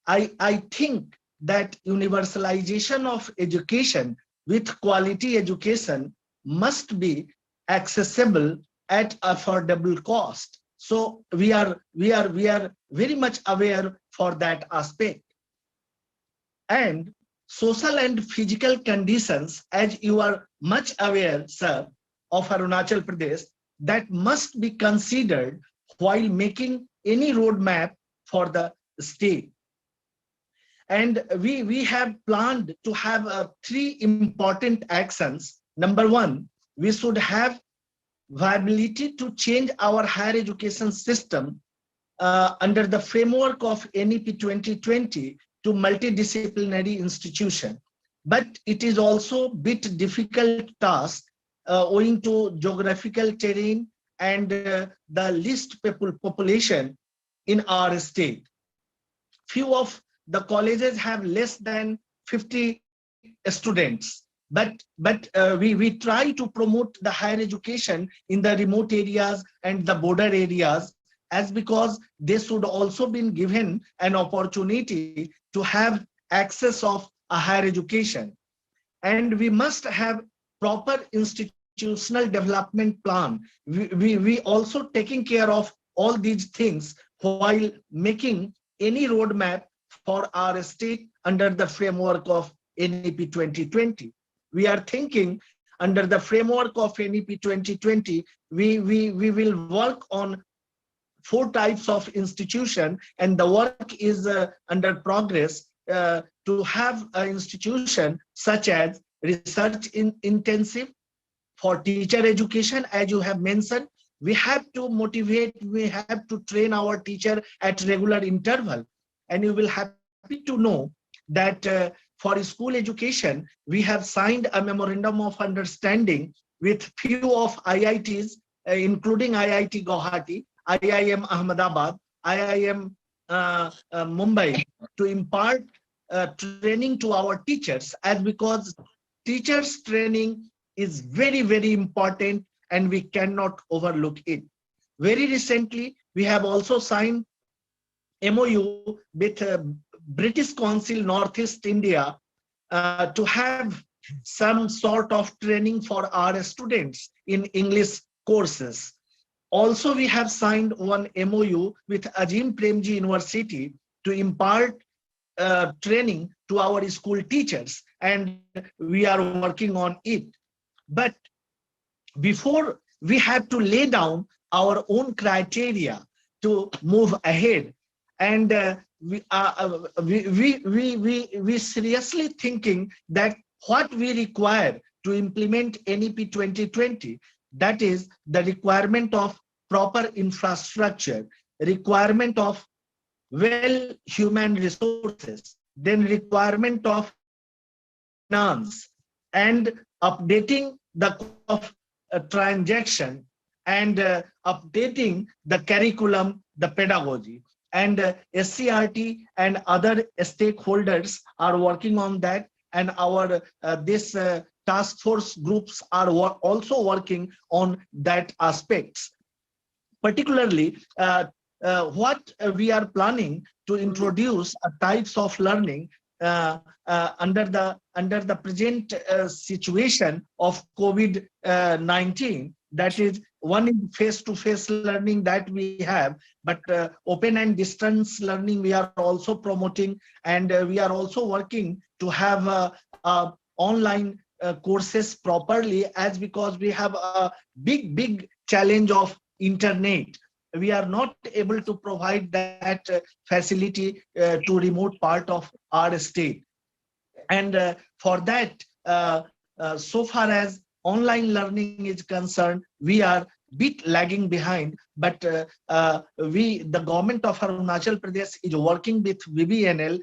Speaker 4: I think that universalization of education with quality education must be accessible at affordable cost. So we are very much aware for that aspect. And social and physical conditions, as you are much aware, sir, of Arunachal Pradesh, that must be considered while making any roadmap for the state. And we have planned to have 3 important actions. Number 1, we should have viability to change our higher education system under the framework of NEP 2020 to multidisciplinary institution. But it is also a bit difficult task owing to geographical terrain and the least population in our state. Few of the colleges have less than 50 students, but we try to promote the higher education in the remote areas and the border areas, as because they should also be given an opportunity to have access of a higher education. And we must have proper institutional development plan. We also taking care of all these things while making any roadmap for our state under the framework of NEP 2020. We are thinking under the framework of NEP 2020, we will work on 4 types of institution, and the work is under progress to have an institution such as research intensive for teacher education, as you have mentioned, we have to motivate, we have to train our teacher at regular interval. And you will happy to know that for school education, we have signed a memorandum of understanding with few of IITs, including IIT Guwahati, IIM Ahmedabad, IIM Mumbai, to impart training to our teachers, as because teachers training is very, very important and we cannot overlook it. Very recently, we have also signed MOU with British Council Northeast India to have some sort of training for our students in English courses. Also, we have signed one MOU with Ajim Premji University to impart training to our school teachers, and we are working on it. But before, we have to lay down our own criteria to move ahead. And we seriously thinking that what we require to implement NEP 2020, that is the requirement of proper infrastructure, requirement of well human resources, then requirement of finance, and updating the of transaction, and updating the curriculum, the pedagogy. And SCRT and other stakeholders are working on that, and our this task force groups are also working on that aspects. Particularly, what we are planning to introduce types of learning under the present situation of COVID-19. That is, one is face-to-face learning that we have, but open and distance learning we are also promoting, and we are also working to have online courses properly, as because we have a big challenge of internet. We are not able to provide that facility to remote part of our state. And for that, so far as online learning is concerned, we are bit lagging behind, but the government of Arunachal Pradesh is working with VBNL,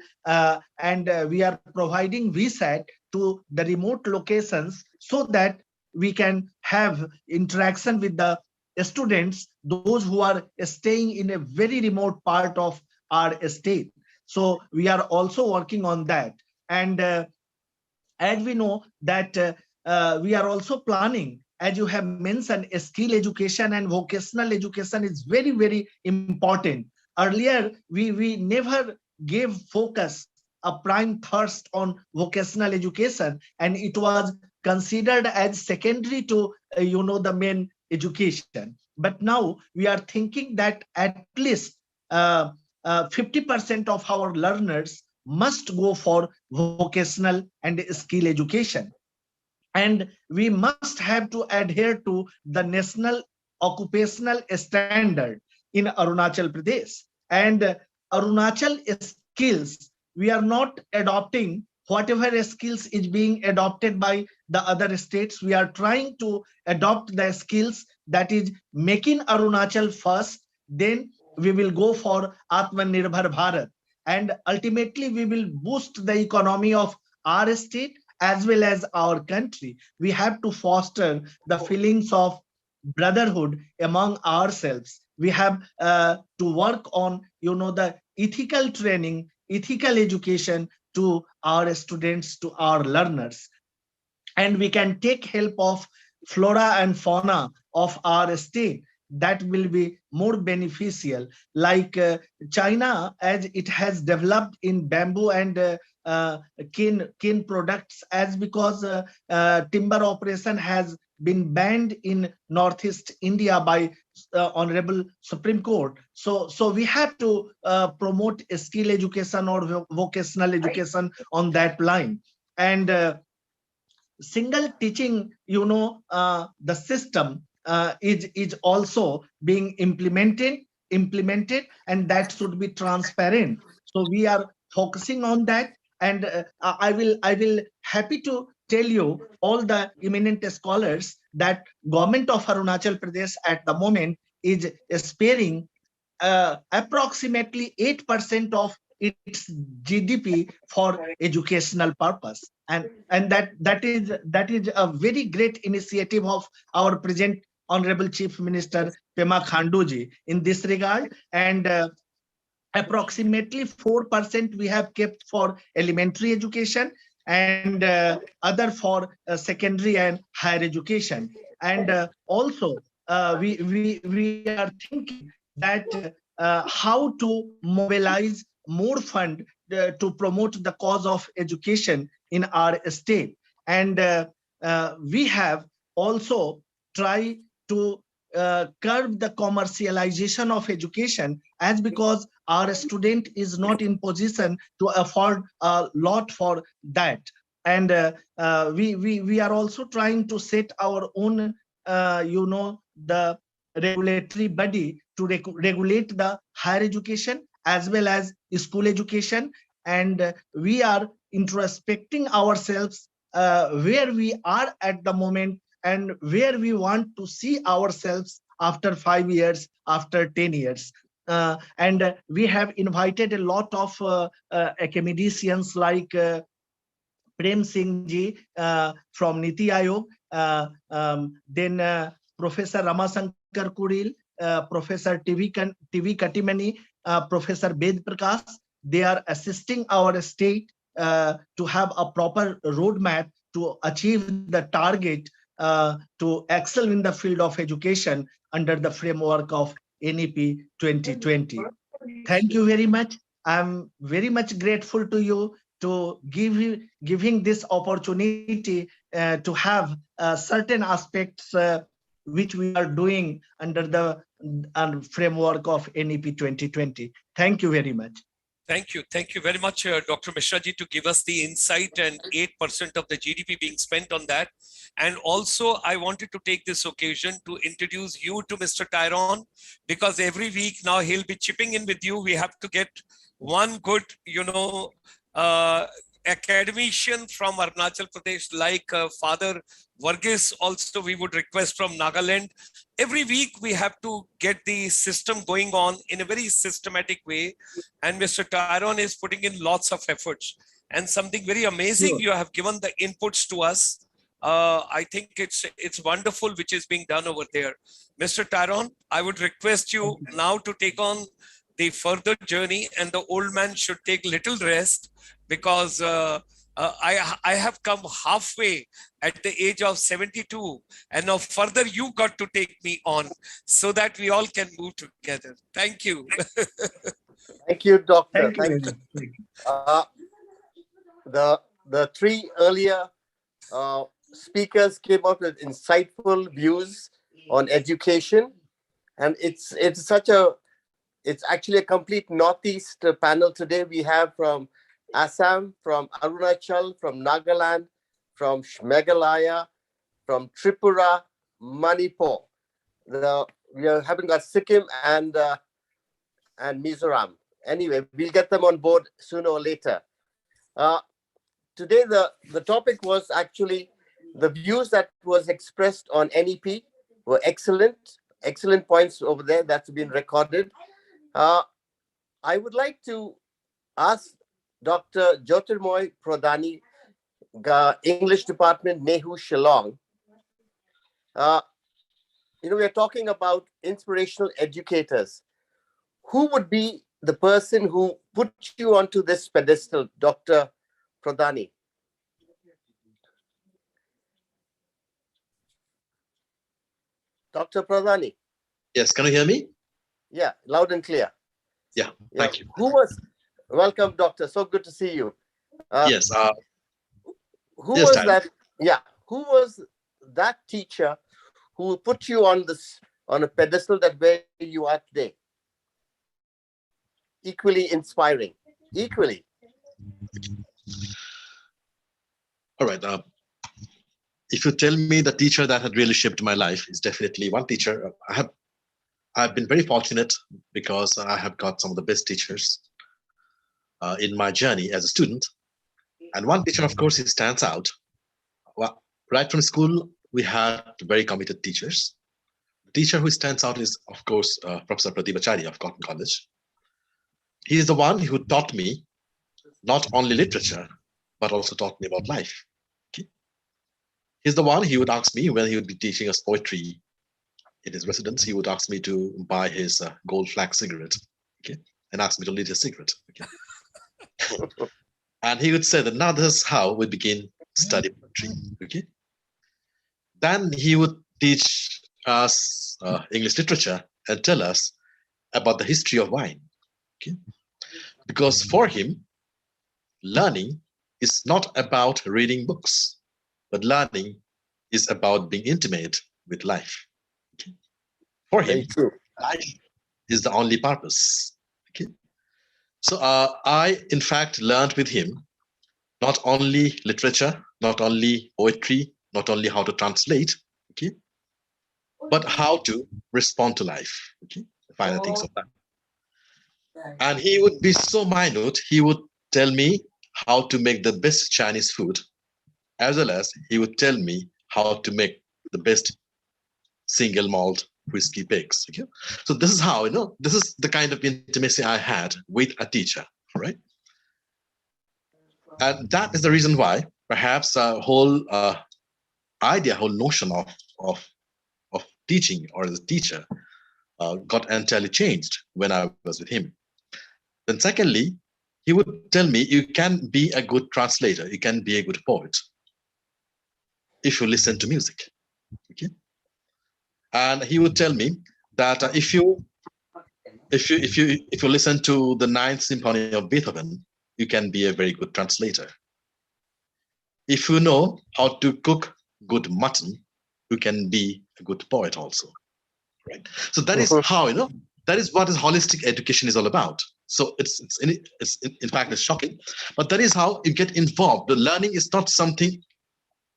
Speaker 4: and we are providing VSAT to the remote locations so that we can have interaction with the students, those who are staying in a very remote part of our state. So we are also working on that. And as we know that we are also planning, as you have mentioned, skill education and vocational education is very important. Earlier, we never gave focus, a prime thrust on vocational education, and it was considered as secondary to the main education. But now we are thinking that at least 50% of our learners must go for vocational and skill education. And we must have to adhere to the national occupational standard in Arunachal Pradesh. And Arunachal skills, we are not adopting whatever skills is being adopted by the other states. We are trying to adopt the skills that is making Arunachal first, then we will go for Atmanirbhar Bharat. And ultimately, we will boost the economy of our state as well as our country. We have to foster the feelings of brotherhood among ourselves. We have to work on, the ethical training, ethical education to our students, to our learners. And we can take help of flora and fauna of our state. That will be more beneficial. Like China, as it has developed in bamboo and cane products, as because timber operation has been banned in Northeast India by Honorable Supreme Court. So we have to promote skill education or vocational education on that line. And single teaching, the system is also being implemented, and that should be transparent. So we are focusing on that. And I will happy to tell you, all the eminent scholars, that government of Arunachal Pradesh at the moment is sparing approximately 8% of its GDP for educational purpose, and that is a very great initiative of our present Honorable Chief Minister Pema Khanduji in this regard. And approximately 4% we have kept for elementary education, and other for secondary and higher education. And also we are thinking that how to mobilize more fund to promote the cause of education in our state. And we have also tried to curb the commercialization of education, as because our student is not in position to afford a lot for that. And we are also trying to set our own the regulatory body to regulate the higher education as well as school education. And we are introspecting ourselves where we are at the moment and where we want to see ourselves after 5 years, after 10 years. And we have invited a lot of academicians like Prem Singh ji from Niti Aayog, then Professor Ramasankar Kuril, Professor TV Katimani, Professor Ved Prakash. They are assisting our state to have a proper roadmap to achieve the target to excel in the field of education under the framework of NEP 2020. Thank you very much. I'm very much grateful to you to giving this opportunity to have certain aspects which we are doing under the framework of NEP 2020. Thank you very much.
Speaker 1: Thank you. Thank you very much, Dr. Mishraji, to give us the insight and 8% of the GDP being spent on that. And also, I wanted to take this occasion to introduce you to Mr. Tyrone, because every week now he'll be chipping in with you. We have to get one good, academician from Arunachal Pradesh, like Father Varghese. Also, we would request from Nagaland. Every week we have to get the system going on in a very systematic way. And Mr. Tyrone is putting in lots of efforts. And something very amazing,
Speaker 4: Sure.
Speaker 1: you have given the inputs to us. I think it's wonderful which is being done over there. Mr. Tyrone, I would request you now to take on the further journey, and the old man should take little rest, because I have come halfway at the age of 72, and now further you got to take me on so that we all can move together. Thank you.
Speaker 5: Thank you, Doctor.
Speaker 4: Thank you. Very much.
Speaker 5: The three earlier speakers came up with insightful views on education, and it's actually a complete Northeast panel today. We have from Assam, from Arunachal, from Nagaland, from Meghalaya, from Tripura, Manipur. We haven't got Sikkim and Mizoram. Anyway, we'll get them on board sooner or later. Today, the topic was actually the views that was expressed on NEP were excellent points over there that's been recorded. I would like to ask Dr. Jyotirmoy Pradhani, English Department, NEHU, Shillong. We're talking about inspirational educators. Who would be the person who put you onto this pedestal, Dr. Pradhani? Dr. Pradhani.
Speaker 6: Yes, can you hear me?
Speaker 5: Yeah, loud and clear.
Speaker 6: Yeah, thank you.
Speaker 5: Welcome, Doctor. So good to see you.
Speaker 6: Yes.
Speaker 5: Who
Speaker 6: yes,
Speaker 5: was
Speaker 6: Tyler.
Speaker 5: that? Yeah, who was that teacher who put you on a pedestal that where you are today? Equally inspiring. Equally.
Speaker 6: All right. If you tell me the teacher that had really shaped my life, is definitely one teacher. I've been very fortunate because I have got some of the best teachers in my journey as a student. And one teacher, of course, he stands out. right from school, we had very committed teachers. The teacher who stands out is, of course, Professor Pratibacharya of Cotton College. He is the one who taught me not only literature, but also taught me about life. Okay? He's the one he would ask me when he would be teaching us poetry in his residence. He would ask me to buy his gold flag cigarette, okay, and ask me to lead his cigarette. Okay? And he would say that now this is how we begin study poetry. Okay. Then he would teach us English literature and tell us about the history of wine. Okay. Because for him, learning is not about reading books, but learning is about being intimate with life. Okay. For him, life is the only purpose. Okay. So I, in fact, learned with him not only literature, not only poetry, not only how to translate, okay, but how to respond to life. Okay, the finer things of that. And he would be so minute, he would tell me how to make the best Chinese food, as well as he would tell me how to make the best single malt whiskey pigs. Okay, so this is how, this is the kind of intimacy I had with a teacher, right? And that is the reason why perhaps a whole idea, whole notion of teaching or as a teacher got entirely changed when I was with him. Then secondly, he would tell me, you can be a good translator, you can be a good poet if you listen to music. Okay? And he would tell me that if you listen to the Ninth Symphony of Beethoven, you can be a very good translator. If you know how to cook good mutton, you can be a good poet also, right? So that is how, that is what is holistic education is all about. So it's in fact, it's shocking, but that is how you get involved. The learning is not something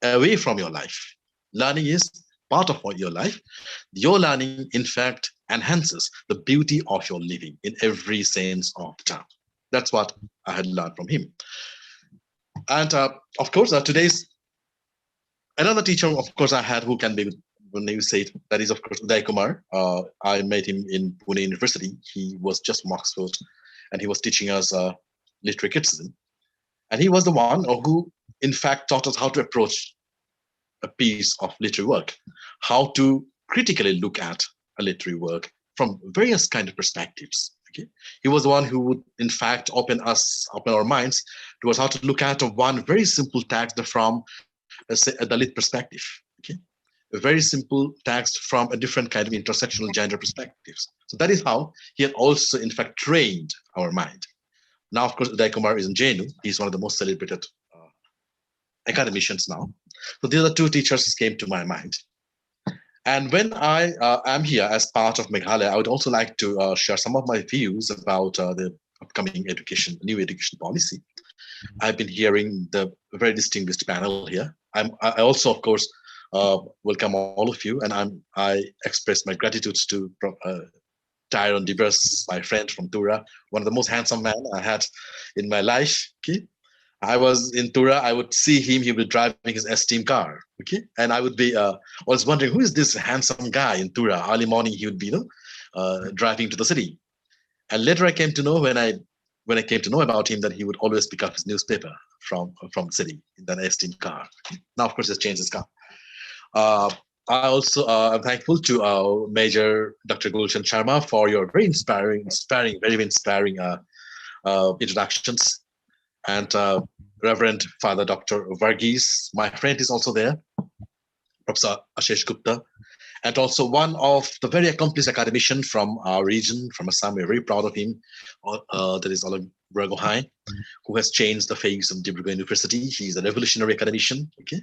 Speaker 6: away from your life. Learning is part of your life. Your learning, in fact, enhances the beauty of your living in every sense of the term. That's what I had learned from him. And of course, today's another teacher, of course, I had who can be, when you say it, that is, of course, Ajay Kumar. I met him in Pune University. He was just from Oxford, and he was teaching us literary criticism. And he was the one who, in fact, taught us how to approach a piece of literary work, how to critically look at a literary work from various kind of perspectives. Okay, he was the one who would, in fact, open our minds towards how to look at one very simple text from the lit perspective. Okay, a very simple text from a different kind of intersectional gender perspectives. So that is how he had also, in fact, trained our mind. Now, of course, Ajay Kumar is in JNU. He's one of the most celebrated academicians now. So these are two teachers who came to my mind. And when I am here as part of Meghalaya, I would also like to share some of my views about the upcoming new education policy. I've been hearing the very distinguished panel here. I also, of course, welcome all of you, and I express my gratitude to Tyrone DeBrus, my friend from Tura, one of the most handsome men I had in my life. Okay, I was in Tura. I would see him. He would be driving his esteemed car. Okay, and I would be always wondering, who is this handsome guy in Tura? Early morning, he would be, driving to the city. And later, I came to know when I came to know about him that he would always pick up his newspaper from the city in that esteemed car. Now, of course, he's changed his car. I also am thankful to Major Dr. Gulshan Sharma for your very inspiring introductions. And Reverend Father Dr. Varghese, my friend, is also there. Professor Ashish Gupta, and also one of the very accomplished academician from our region, from Assam. We're very proud of him. That is Alan Burgohain, who has changed the face of Tripura University. He's a revolutionary academician. Okay,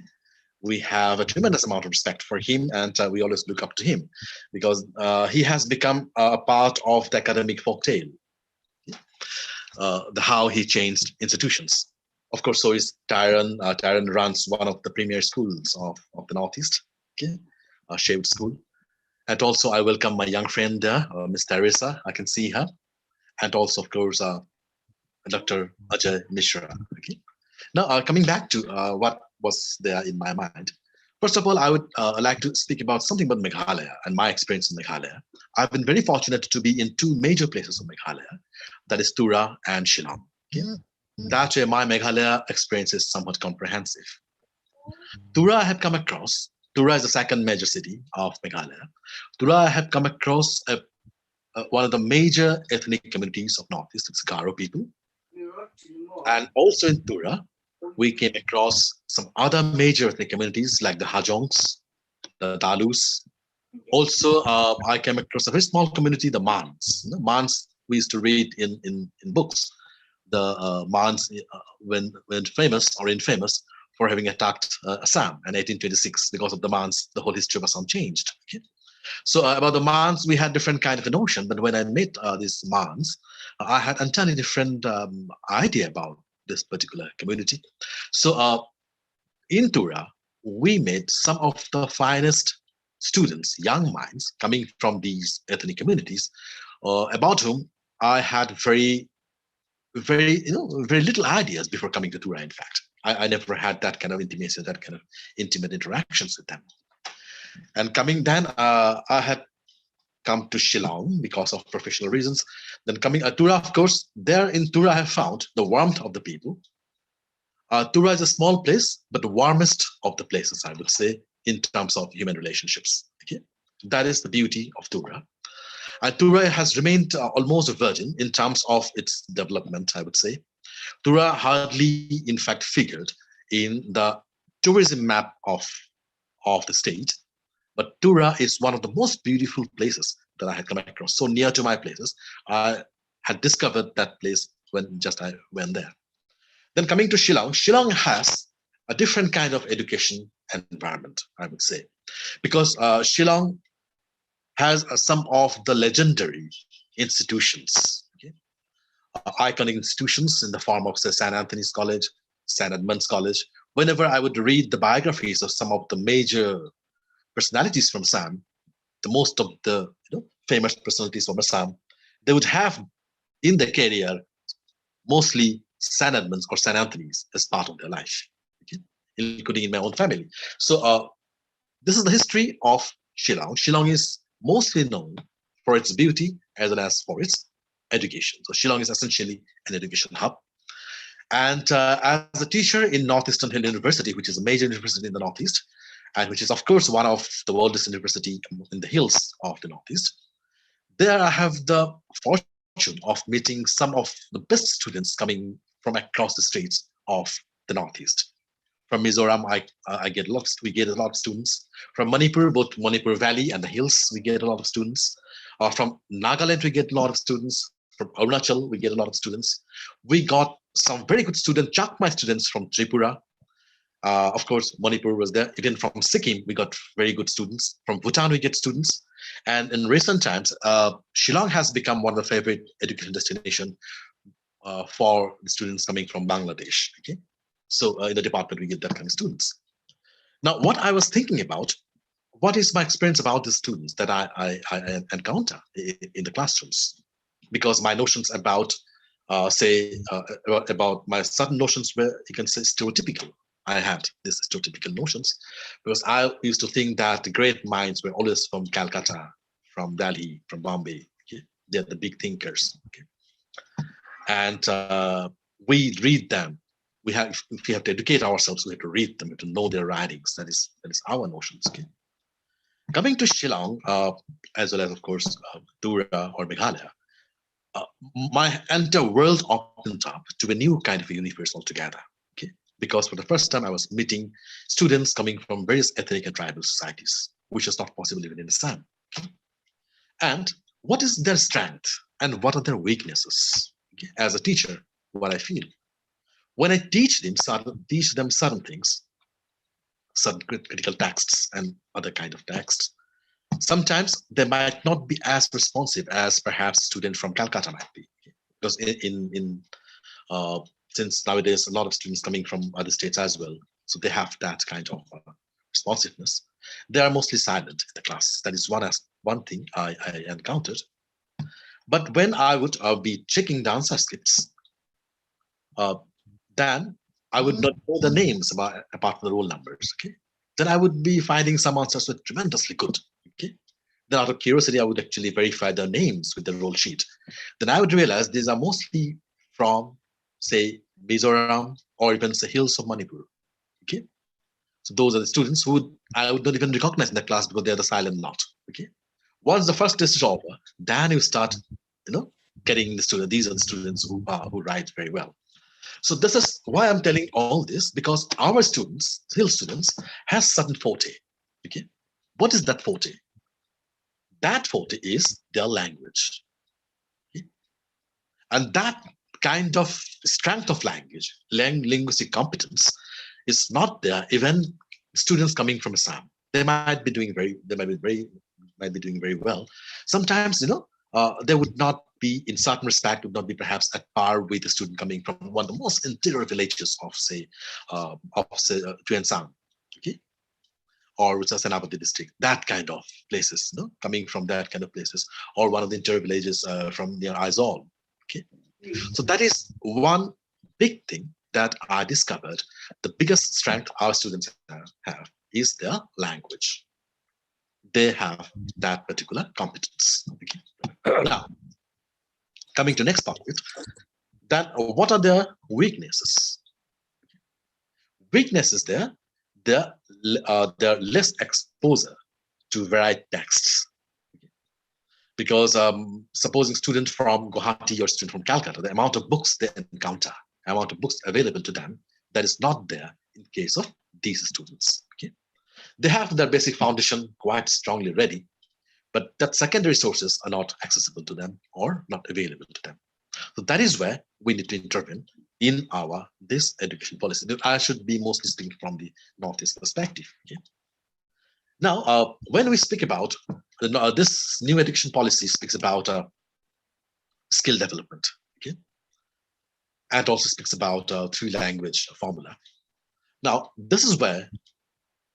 Speaker 6: we have a tremendous amount of respect for him, and we always look up to him because he has become a part of the academic folktale. How he changed institutions. Of course, so is Tyrone. Tyrone runs one of the premier schools of the Northeast, okay, Shaved School. And also I welcome my young friend, Miss Teresa. I can see her. And also, of course, Dr. Ajay Mishra. Okay. Now, coming back to what was there in my mind. First of all, I would like to speak about something about Meghalaya and my experience in Meghalaya. I've been very fortunate to be in two major places of Meghalaya, that is Tura and Shillong. Okay? That way, my Meghalaya experience is somewhat comprehensive. Tura I have come across. Tura is the second major city of Meghalaya. Tura I have come across one of the major ethnic communities of Northeast, it's Garo people. And also in Tura, we came across some other major ethnic communities like the Hajongs, the Dalus. Also, I came across a very small community, the Mans. You know, Mans we used to read in books. The Mans, when famous or infamous for having attacked Assam in 1826. Because of the Mans, the whole history of Assam changed. Okay? So about the Mans, we had different kind of a notion. But when I met these Mans, I had entirely different idea about this particular community. So in Tura, we met some of the finest students, young minds coming from these ethnic communities, about whom I had very little ideas before coming to Tura. In fact, I never had that kind of intimacy, that kind of intimate interactions with them. And coming then, I had come to Shillong because of professional reasons. Then coming to Tura, of course, there in Tura I have found the warmth of the people. Tura is a small place, but the warmest of the places, I would say, in terms of human relationships. Okay? That is the beauty of Tura. Tura has remained almost a virgin in terms of its development, I would say. Tura hardly, in fact, figured in the tourism map of the state. But Tura is one of the most beautiful places that I had come across. So near to my places, I had discovered that place when just I went there. Then coming to Shillong, Shillong has a different kind of education environment, I would say, because Shillong has some of the legendary institutions, okay? Iconic institutions in the form of, say, St. Anthony's College, St. Edmund's College. Whenever I would read the biographies of some of the major personalities from Assam, the most of the famous personalities from Assam, they would have in their career mostly St. Edmund's or St. Anthony's as part of their life, okay? Including in my own family. So this is the history of Shillong. Shillong is mostly known for its beauty as well as for its education. So Shillong is essentially an education hub. And as a teacher in Northeastern Hill University, which is a major university in the Northeast, and which is, of course, one of the oldest university in the hills of the Northeast, there I have the fortune of meeting some of the best students coming from across the states of the Northeast. From Mizoram, we get a lot of students. From Manipur, both Manipur Valley and the hills, we get a lot of students. From Nagaland, we get a lot of students. From Arunachal, we get a lot of students. We got some very good students, Chakma students from Tripura. Of course, Manipur was there. Even from Sikkim, we got very good students. From Bhutan, we get students. And in recent times, Shillong has become one of the favorite education destinations for the students coming from Bangladesh. Okay, so in the department, we get that kind of students. Now, what I was thinking about, what is my experience about the students that I encounter in the classrooms? Because my notions about, about my certain notions were, you can say, stereotypical. I had these stereotypical notions because I used to think that the great minds were always from Calcutta, from Delhi, from Bombay. Okay? They're the big thinkers. Okay? And we read them. If we have to educate ourselves, we have to read them, we have to know their writings. That is our notions. Okay? Coming to Shillong, as well as, of course, Tura or Meghalaya, my entire world opened up to a new kind of a universe altogether. Okay? Because for the first time, I was meeting students coming from various ethnic and tribal societies, which is not possible even in Assam. Okay? And what is their strength and what are their weaknesses? Okay? As a teacher, what I feel. When I teach them certain things, certain critical texts and other kind of texts, sometimes they might not be as responsive as perhaps students from Calcutta might be. Okay? Because since nowadays a lot of students coming from other states as well, so they have that kind of responsiveness. They are mostly silent in the class. That is one thing I encountered. But when I would be checking the answer scripts, then I would not know the names apart from the roll numbers. Okay, then I would be finding some answers were tremendously good. Okay, then out of curiosity, I would actually verify their names with the roll sheet. Then I would realize these are mostly from, say, Mizoram or even the hills of Manipur. Okay, so those are the students who I would not even recognize in the class because they're the silent lot. Okay, once the first test is over, then you start, getting the student. These are the students who write very well. So this is why I'm telling all this, because our students, hill students, has certain forte. Okay, what is that forte? That forte is their language. Okay? And that kind of strength of language, linguistic competence, is not there even students coming from Assam. They might be doing very well. Sometimes, they would not be, in certain respect, would not be perhaps at par with a student coming from one of the most interior villages of, say, Tuensang, okay, or Senapati district, that kind of places, coming from that kind of places, or one of the interior villages from near Aizawl. Okay, so that is one big thing that I discovered. The biggest strength our students have is their language. They have that particular competence. Okay. Now, coming to next part of it, then what are their weaknesses? Weaknesses they're less exposure to varied texts. Because supposing student from Guwahati or student from Calcutta, the amount of books they encounter, amount of books available to them, that is not there in case of these students. Okay, they have their basic foundation quite strongly ready, but that secondary sources are not accessible to them or not available to them. So that is where we need to intervene in this education policy. I should be mostly speaking from the Northeast perspective. Okay? Now, when we speak about this new education policy, speaks about skill development, okay, and also speaks about three-language formula. Now, this is where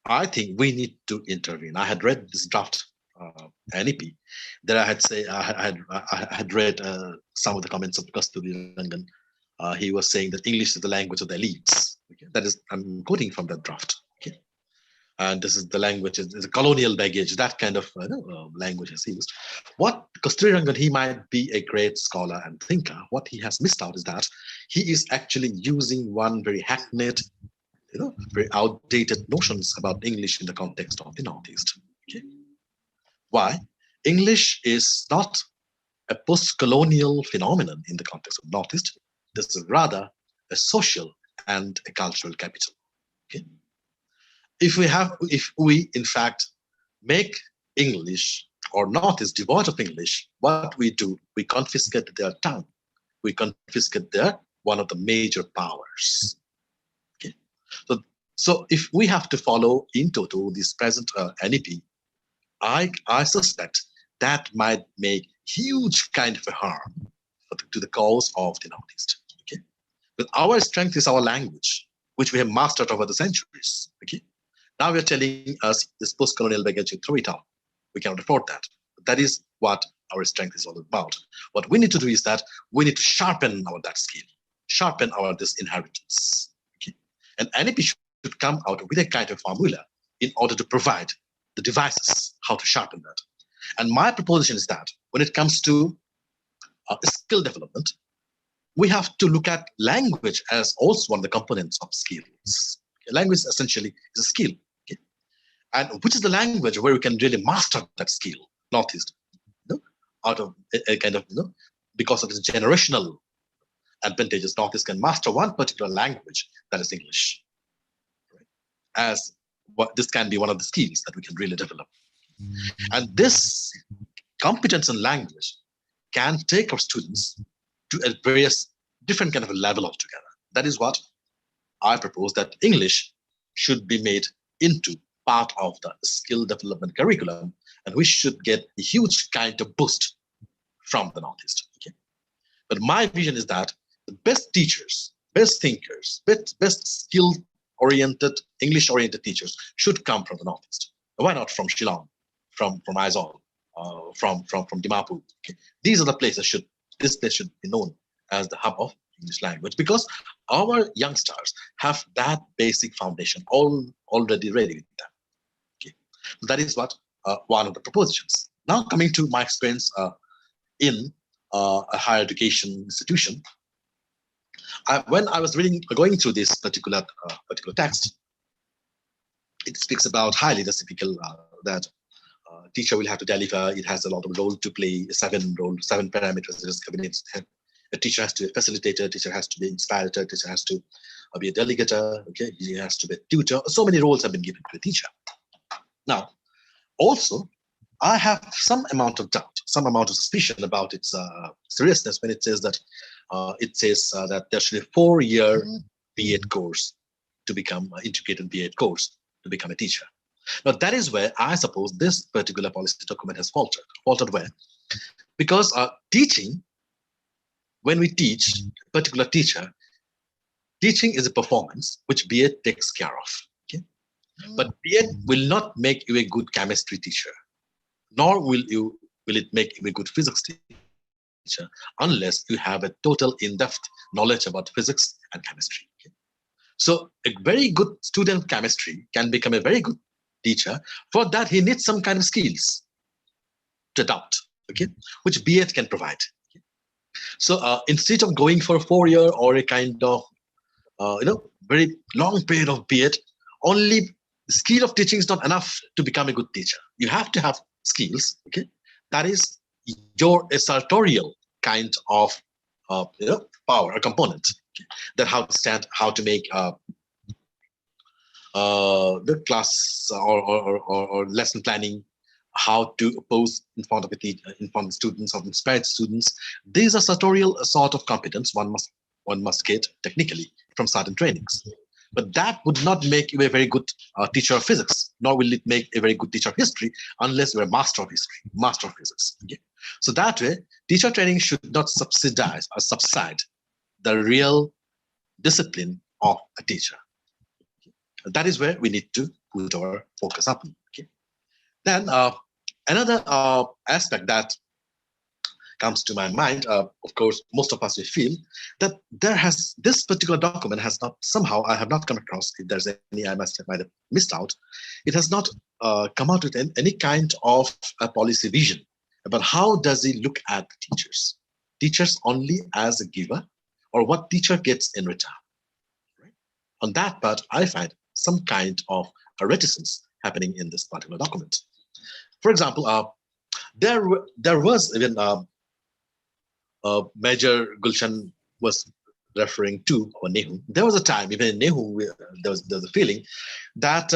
Speaker 6: I think we need to intervene. I had read this draft NEP that I had read some of the comments of Kasturi Rangan. He was saying that English is the language of the elites. Okay? That is, I'm quoting from that draft. Okay, and this is the language, is a colonial baggage. That kind of language is used. What Kasturi Rangan, he might be a great scholar and thinker. What he has missed out is that he is actually using one very hackneyed, very outdated notions about English in the context of the Northeast. Okay. Why? English is not a post-colonial phenomenon in the context of Northeast. This is rather a social and a cultural capital. Okay. If we in fact make English or Northeast devoid of English, what we do, we confiscate their tongue. We confiscate their one of the major powers. Okay. So if we have to follow into this present NEP, I suspect that might make huge kind of a harm to the cause of the Northeast. Okay, but our strength is our language, which we have mastered over the centuries. Okay, now we are telling us this post-colonial baggage, throw it out. We cannot afford that. But that is what our strength is all about. What we need to do is that we need to sharpen that skill, sharpen this inheritance. Okay, and NEP should come out with a kind of formula in order to provide the devices how to sharpen that. And my proposition is that when it comes to skill development, we have to look at language as also one of the components of skills. Okay? Language essentially is a skill. Okay? And which is the language where we can really master that skill, Northeast, out of a kind of, because of its generational advantages, Northeast can master one particular language, that is English. Right? As this can be one of the skills that we can really develop. And this competence in language can take our students to a various different kind of a level altogether. That is what I propose, that English should be made into part of the skill development curriculum, and we should get a huge kind of boost from the Northeast. Okay? But my vision is that the best teachers, best thinkers, best skill-oriented, English-oriented teachers should come from the Northeast. Why not from Shillong, from Aizawl, from Dimapur? Okay? These are the places this place should be known as the hub of English language, because our youngsters have that basic foundation already ready with them. Okay, that is what one of the propositions. Now coming to my experience in a higher education institution, when I was going through this particular text, it speaks about highly the typical that teacher will have to deliver. It has a lot of role to play, seven parameters. A teacher has to be a facilitator, teacher has to be an inspirator, teacher has to be a delegator, okay, he has to be a tutor. So many roles have been given to a teacher. Now, also, I have some amount of doubt, some amount of suspicion about its seriousness when it says that that there should be a 4-year B.Ed course to become an integrated B.Ed course to become a teacher. Now, that is where I suppose this particular policy document has faltered. Faltered where? Because teaching, when we teach a particular teacher, teaching is a performance which B.Ed takes care of. Okay? But B.Ed will not make you a good chemistry teacher, nor will it make you a good physics teacher unless you have a total in-depth knowledge about physics and chemistry. Okay? So a very good student of chemistry can become a very good teacher. For that, he needs some kind of skills to adopt, okay, which B.Ed can provide. Okay? So instead of going for a 4-year or a kind of very long period of B.Ed, only the skill of teaching is not enough to become a good teacher. You have to have skills, okay? That is your sartorial kind of power or component, okay? That how to make the class or lesson planning, how to oppose in front of students or inspired students. These are sartorial sort of competence one must get technically from certain trainings. But that would not make you a very good teacher of physics, nor will it make a very good teacher of history unless you're a master of history, master of physics. Okay? So that way, teacher training should not subsidize or subside the real discipline of a teacher. Okay? That is where we need to put our focus upon. Okay? Then another aspect that comes to my mind, of course, most of us will feel that this particular document has not, somehow I have not come across, if there's any I might have missed out, it has not come out with any kind of a policy vision about how does he look at teachers. Teachers only as a giver, or what teacher gets in return. Right? On that part, I find some kind of a reticence happening in this particular document. For example, there was even Major Gulshan was referring to, or Nehu. There was a time, even in Nehu, there was a feeling that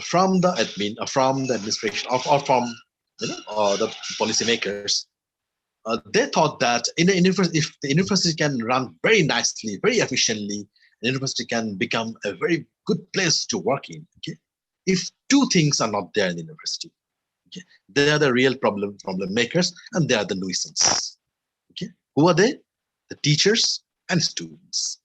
Speaker 6: from the admin, from the administration, or from the policymakers, they thought that if the university can run very nicely, very efficiently, the university can become a very good place to work in. Okay? If two things are not there in the university, okay, they are the real problem makers, and they are the nuisance. Okay, who are they? The teachers and students.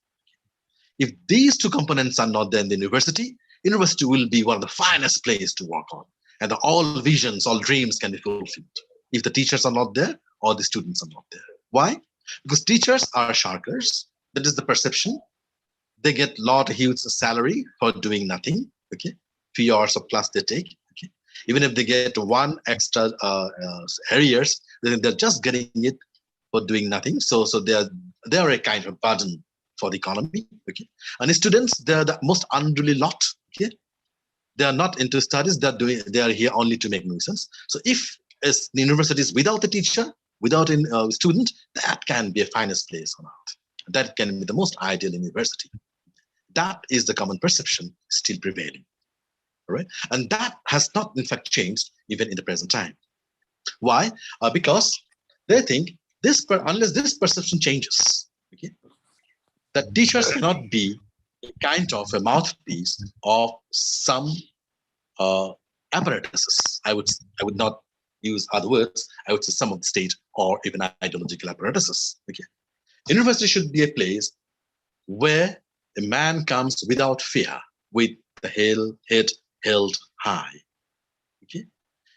Speaker 6: If these two components are not there in the university will be one of the finest places to work on, and all visions, all dreams can be fulfilled. If the teachers are not there, or the students are not there. Why? Because teachers are sharkers. That is the perception. They get huge salary for doing nothing. Okay, few hours of class they take. Okay, even if they get one extra arrears, then they're just getting it for doing nothing. So they are a kind of burden for the economy. Okay, and the students, they're the most unruly lot. Okay, they are not into studies. They are here only to make nuisance. So if the university is without a teacher, without a student, that can be a finest place on earth. That can be the most ideal university. That is the common perception still prevailing. All right, and that has not in fact changed even in the present time. Why? Because they think unless this perception changes, okay, that teachers cannot be a kind of a mouthpiece of some apparatuses. I would not use other words. I would say some of the state or even ideological apparatuses. Okay, university should be a place where a man comes without fear, with the head held high. Okay,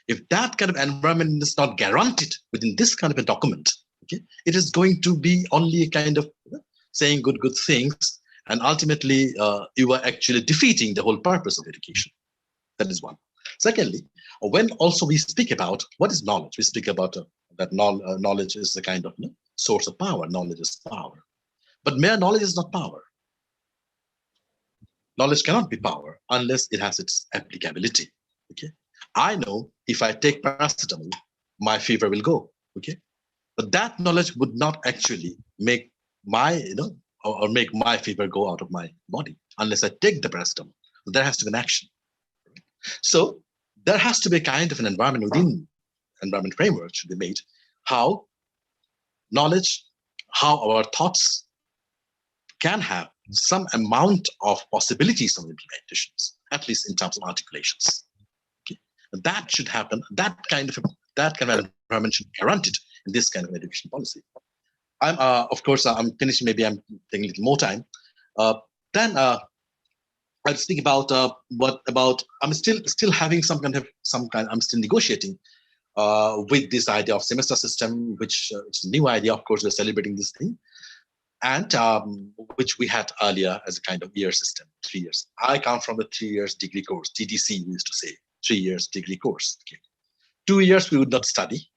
Speaker 6: if that kind of environment is not guaranteed within this kind of a document, okay, it is going to be only a kind of saying good things, and ultimately you are actually defeating the whole purpose of education. That is one. Secondly, when also we speak about what is knowledge, we speak about that knowledge is the kind of source of power. Knowledge is power. But mere knowledge is not power. Knowledge cannot be power unless it has its applicability. Okay, I know if I take paracetamol, my fever will go. Okay, but that knowledge would not actually make my or make my fever go out of my body unless I take the paracetamol. So there has to be an action. So there has to be a kind of an environment within environment framework should be made how knowledge, how our thoughts can have some amount of possibilities of implementations, at least in terms of articulations. Okay, and that should happen. That kind of environment should be guaranteed in this kind of education policy. I'm of course I'm finishing. Maybe I'm taking a little more time. Then I'll speak about what about. I'm still having some kind. I'm still negotiating with this idea of semester system, which it's a new idea. Of course, we're celebrating this thing, and which we had earlier as a kind of year system, 3 years. I come from the 3 years degree course, TTC we used to say, 3 years degree course. Okay. 2 years we would not study,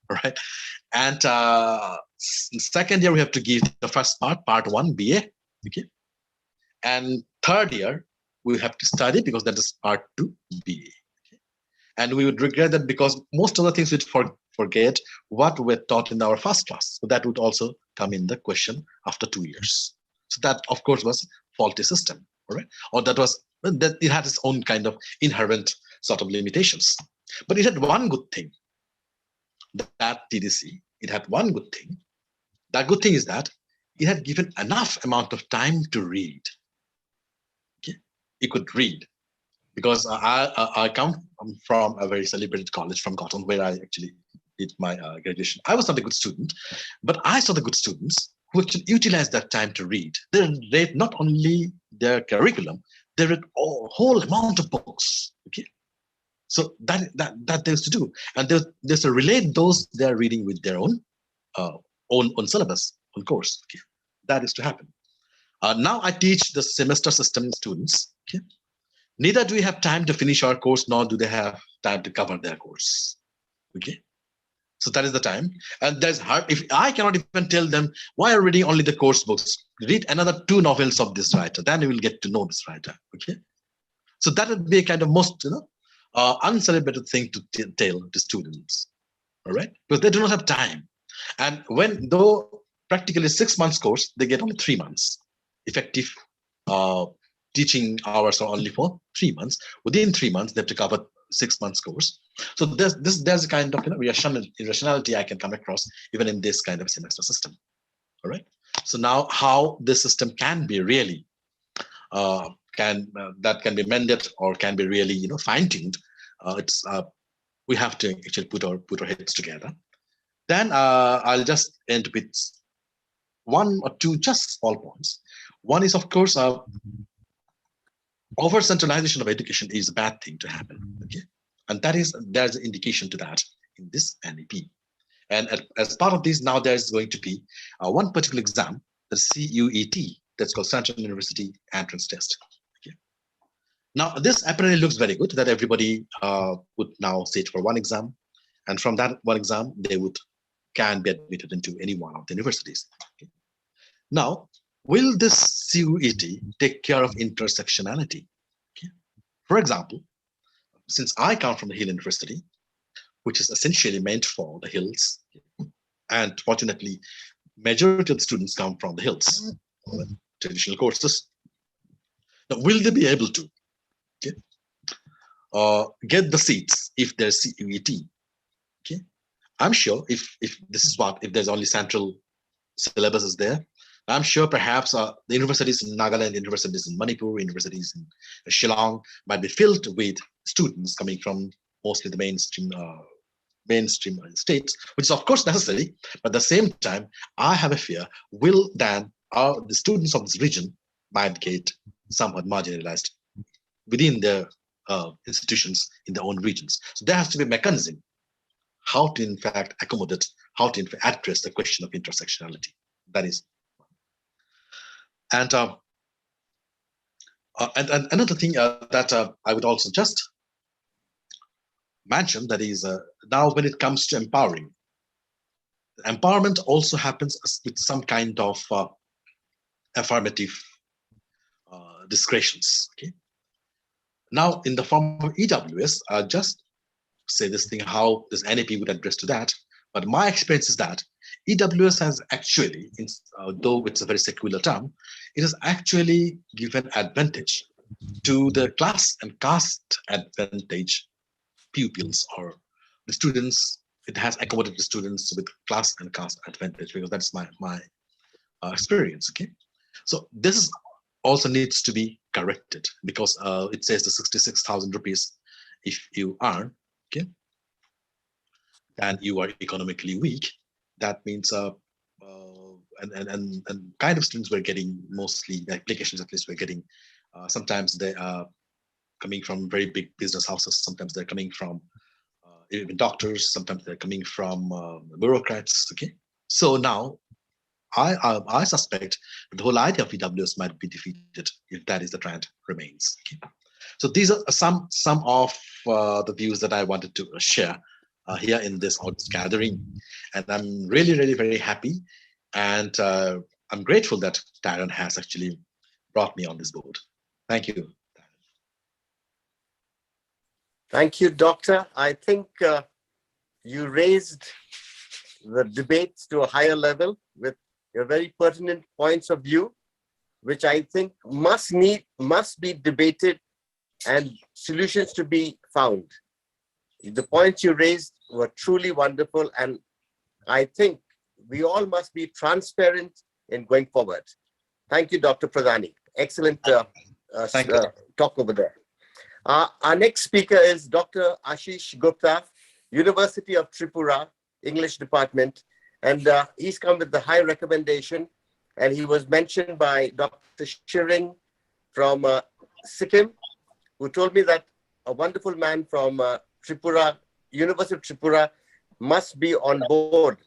Speaker 6: right? And second year we have to give the first part 1 BA, okay? And third year we have to study because that is part 2 BA. Okay? And we would regret that because most of the things we'd forget what we were taught in our first class. So that would also come in the question after 2 years. So that of course was faulty system, all right? Or that it had its own kind of inherent sort of limitations. But it had one good thing. That TDC, it had one good thing. That good thing is that it had given enough amount of time to read. Okay, you could read because I come from a very celebrated college from Cotton, where I actually did my graduation. I was not a good student, but I saw the good students who actually utilized that time to read. They read not only their curriculum, they read a whole amount of books. Okay. So that they used to do, and there's to relate those they're reading with their own syllabus, on course. Okay, that is to happen. Now I teach the semester system students. Okay, neither do we have time to finish our course, nor do they have time to cover their course. Okay, so that is the time, and there's hard. If I cannot even tell them why are you reading only the course books, read another 2 novels of this writer, then you will get to know this writer. Okay, so that would be a kind of most uncelebrated thing to tell to students, all right? Because they do not have time. And though practically 6 months course, they get only 3 months. Effective teaching hours are only for 3 months. Within 3 months, they have to cover 6 months course. So there's a kind of irrationality I can come across even in this kind of semester system, all right? So now how this system can be really that can be mended or can be really fine-tuned. We have to actually put our heads together. Then I'll just end with 1 or 2 just small points. One is, of course, over centralization of education is a bad thing to happen. Okay, and there's an indication to that in this NEP. And as part of this, now there's going to be one particular exam, the CUET, that's called Central University Entrance Test. Okay. Now, this apparently looks very good that everybody would now sit for one exam. And from that one exam, they can be admitted into any one of the universities. Okay. Now, will this CUET take care of intersectionality? Okay. For example, since I come from the Hill University, which is essentially meant for the hills, and fortunately, majority of the students come from the hills, traditional courses. Now, will they be able to get the seats if there's CUET? Okay, I'm sure if there's only central syllabus is there, I'm sure perhaps the universities in Nagaland, universities in Manipur, universities in Shillong might be filled with students coming from mostly the mainstream states, which is of course necessary. But at the same time, I have a fear: will then the students of this region might get somewhat marginalized within their institutions in their own regions? So there has to be a mechanism how to in fact accommodate, how to in fact address the question of intersectionality. That is. And another thing that I would also just mention, that is now when it comes to empowering, empowerment also happens with some kind of affirmative discretions. Okay. Now, in the form of EWS, just say this thing how this NAP would address to that. But my experience is that EWS has actually, though it's a very secular term, it has actually given advantage to the class and caste advantage pupils or the students. It has accommodated the students with class and caste advantage, because that's my experience. Okay, so this is also needs to be corrected, because it says the 66,000 rupees if you earn, okay, and you are economically weak. That means and kind of students were getting, mostly the applications at least were getting, sometimes they are coming from very big business houses, sometimes they're coming from even doctors, sometimes they're coming from bureaucrats. Okay, so now I suspect that the whole idea of EWS might be defeated if that is the trend remains. Okay. So these are some of the views that I wanted to share here in this audience gathering, and I'm really very happy, and I'm grateful that Darren has actually brought me on this board. Thank you.
Speaker 5: Thank you, Doctor. I think you raised the debates to a higher level with your very pertinent points of view, which I think must be debated and solutions to be found. The points you raised were truly wonderful, and I think we all must be transparent in going forward. Thank you, Dr. Pradhani. Excellent talk over there. Our next speaker is Dr. Ashish Gupta, University of Tripura, English Department, and he's come with the high recommendation, and he was mentioned by Dr. Shiring from Sikkim, who told me that a wonderful man from Tripura, University of Tripura, must be on board.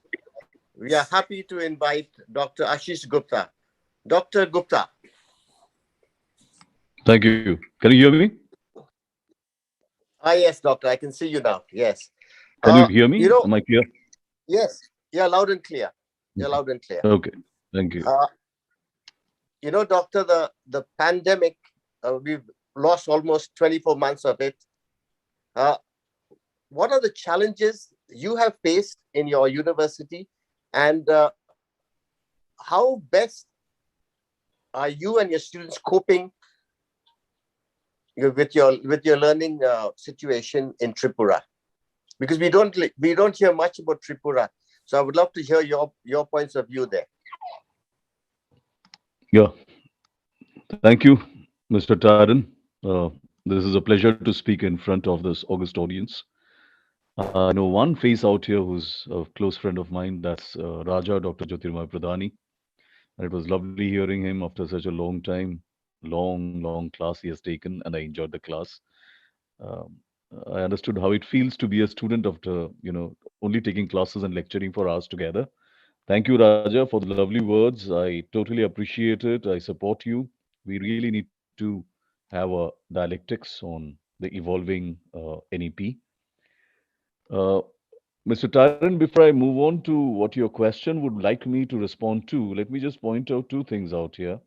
Speaker 5: We are happy to invite Dr. Ashish Gupta. Dr. Gupta.
Speaker 7: Thank you. Can you hear me?
Speaker 5: Yes, Doctor, I can see you now. Yes.
Speaker 7: Can you hear me? Am I clear?
Speaker 5: Yes, you're loud and clear. You're loud and clear.
Speaker 7: Okay, thank you.
Speaker 5: Doctor, the pandemic, we've lost almost 24 months of it. What are the challenges you have faced in your university, and how best are you and your students coping with your learning situation in Tripura? Because we don't hear much about Tripura, so I would love to hear your points of view there.
Speaker 7: Yeah, thank you, Mr. Taran. This is a pleasure to speak in front of this august audience. I know one face out here who's a close friend of mine. That's Raja, Dr. Jyotirmoy Pradhani. And it was lovely hearing him after such a long time. Long class he has taken, and I enjoyed the class. Um, I understood how it feels to be a student after, only taking classes and lecturing for hours together. Thank you, Raja, for the lovely words. I totally appreciate it. I support you. We really need to have a dialectics on the evolving NEP. Mr. Taran, before I move on to what your question would like me to respond to, let me just point out two things out here.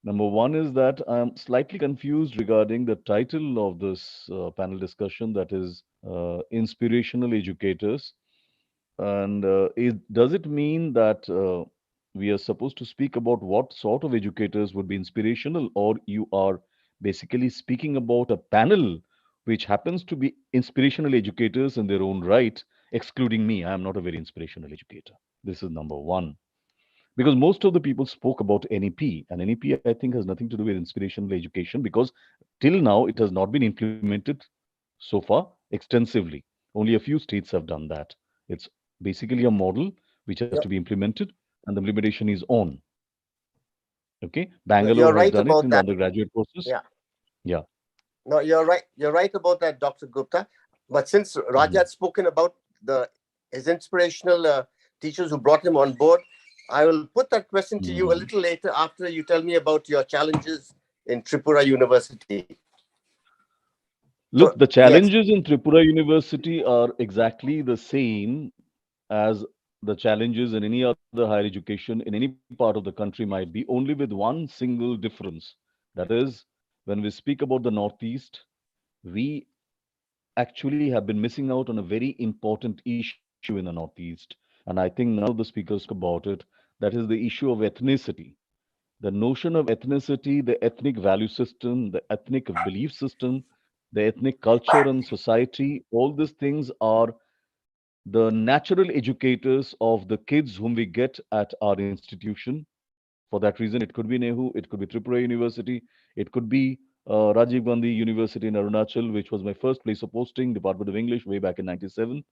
Speaker 7: Number one is that I'm slightly confused regarding the title of this panel discussion, that is Inspirational Educators. And does it mean that we are supposed to speak about what sort of educators would be inspirational, or you are basically speaking about a panel which happens to be inspirational educators in their own right, excluding me? I am not a very inspirational educator. This is number one. Because most of the people spoke about NEP, and NEP, I think, has nothing to do with inspirational education, because till now it has not been implemented so far extensively. Only a few states have done that. It's basically a model which has to be implemented, and the implementation is on. Okay, Bangalore has done it in the undergraduate process. Yeah.
Speaker 5: No, you're right. You're right about that, Dr. Gupta. But since Raja had spoken about his inspirational teachers who brought him on board, I will put that question to you a little later after you tell me about your challenges in Tripura University.
Speaker 7: Look,
Speaker 5: So,
Speaker 7: the
Speaker 5: yes.
Speaker 7: challenges in Tripura University are exactly the same as the challenges in any other higher education in any part of the country might be, only with one single difference. That is, when we speak about the Northeast, we actually have been missing out on a very important issue in the Northeast. And I think none of the speakers spoke about it. That is the issue of ethnicity. The notion of ethnicity, the ethnic value system, the ethnic belief system, the ethnic culture and society, all these things are the natural educators of the kids whom we get at our institution. For that reason, it could be Nehu, it could be Tripura University, it could be Rajiv Gandhi University in Arunachal, which was my first place of posting, Department of English, way back in 97.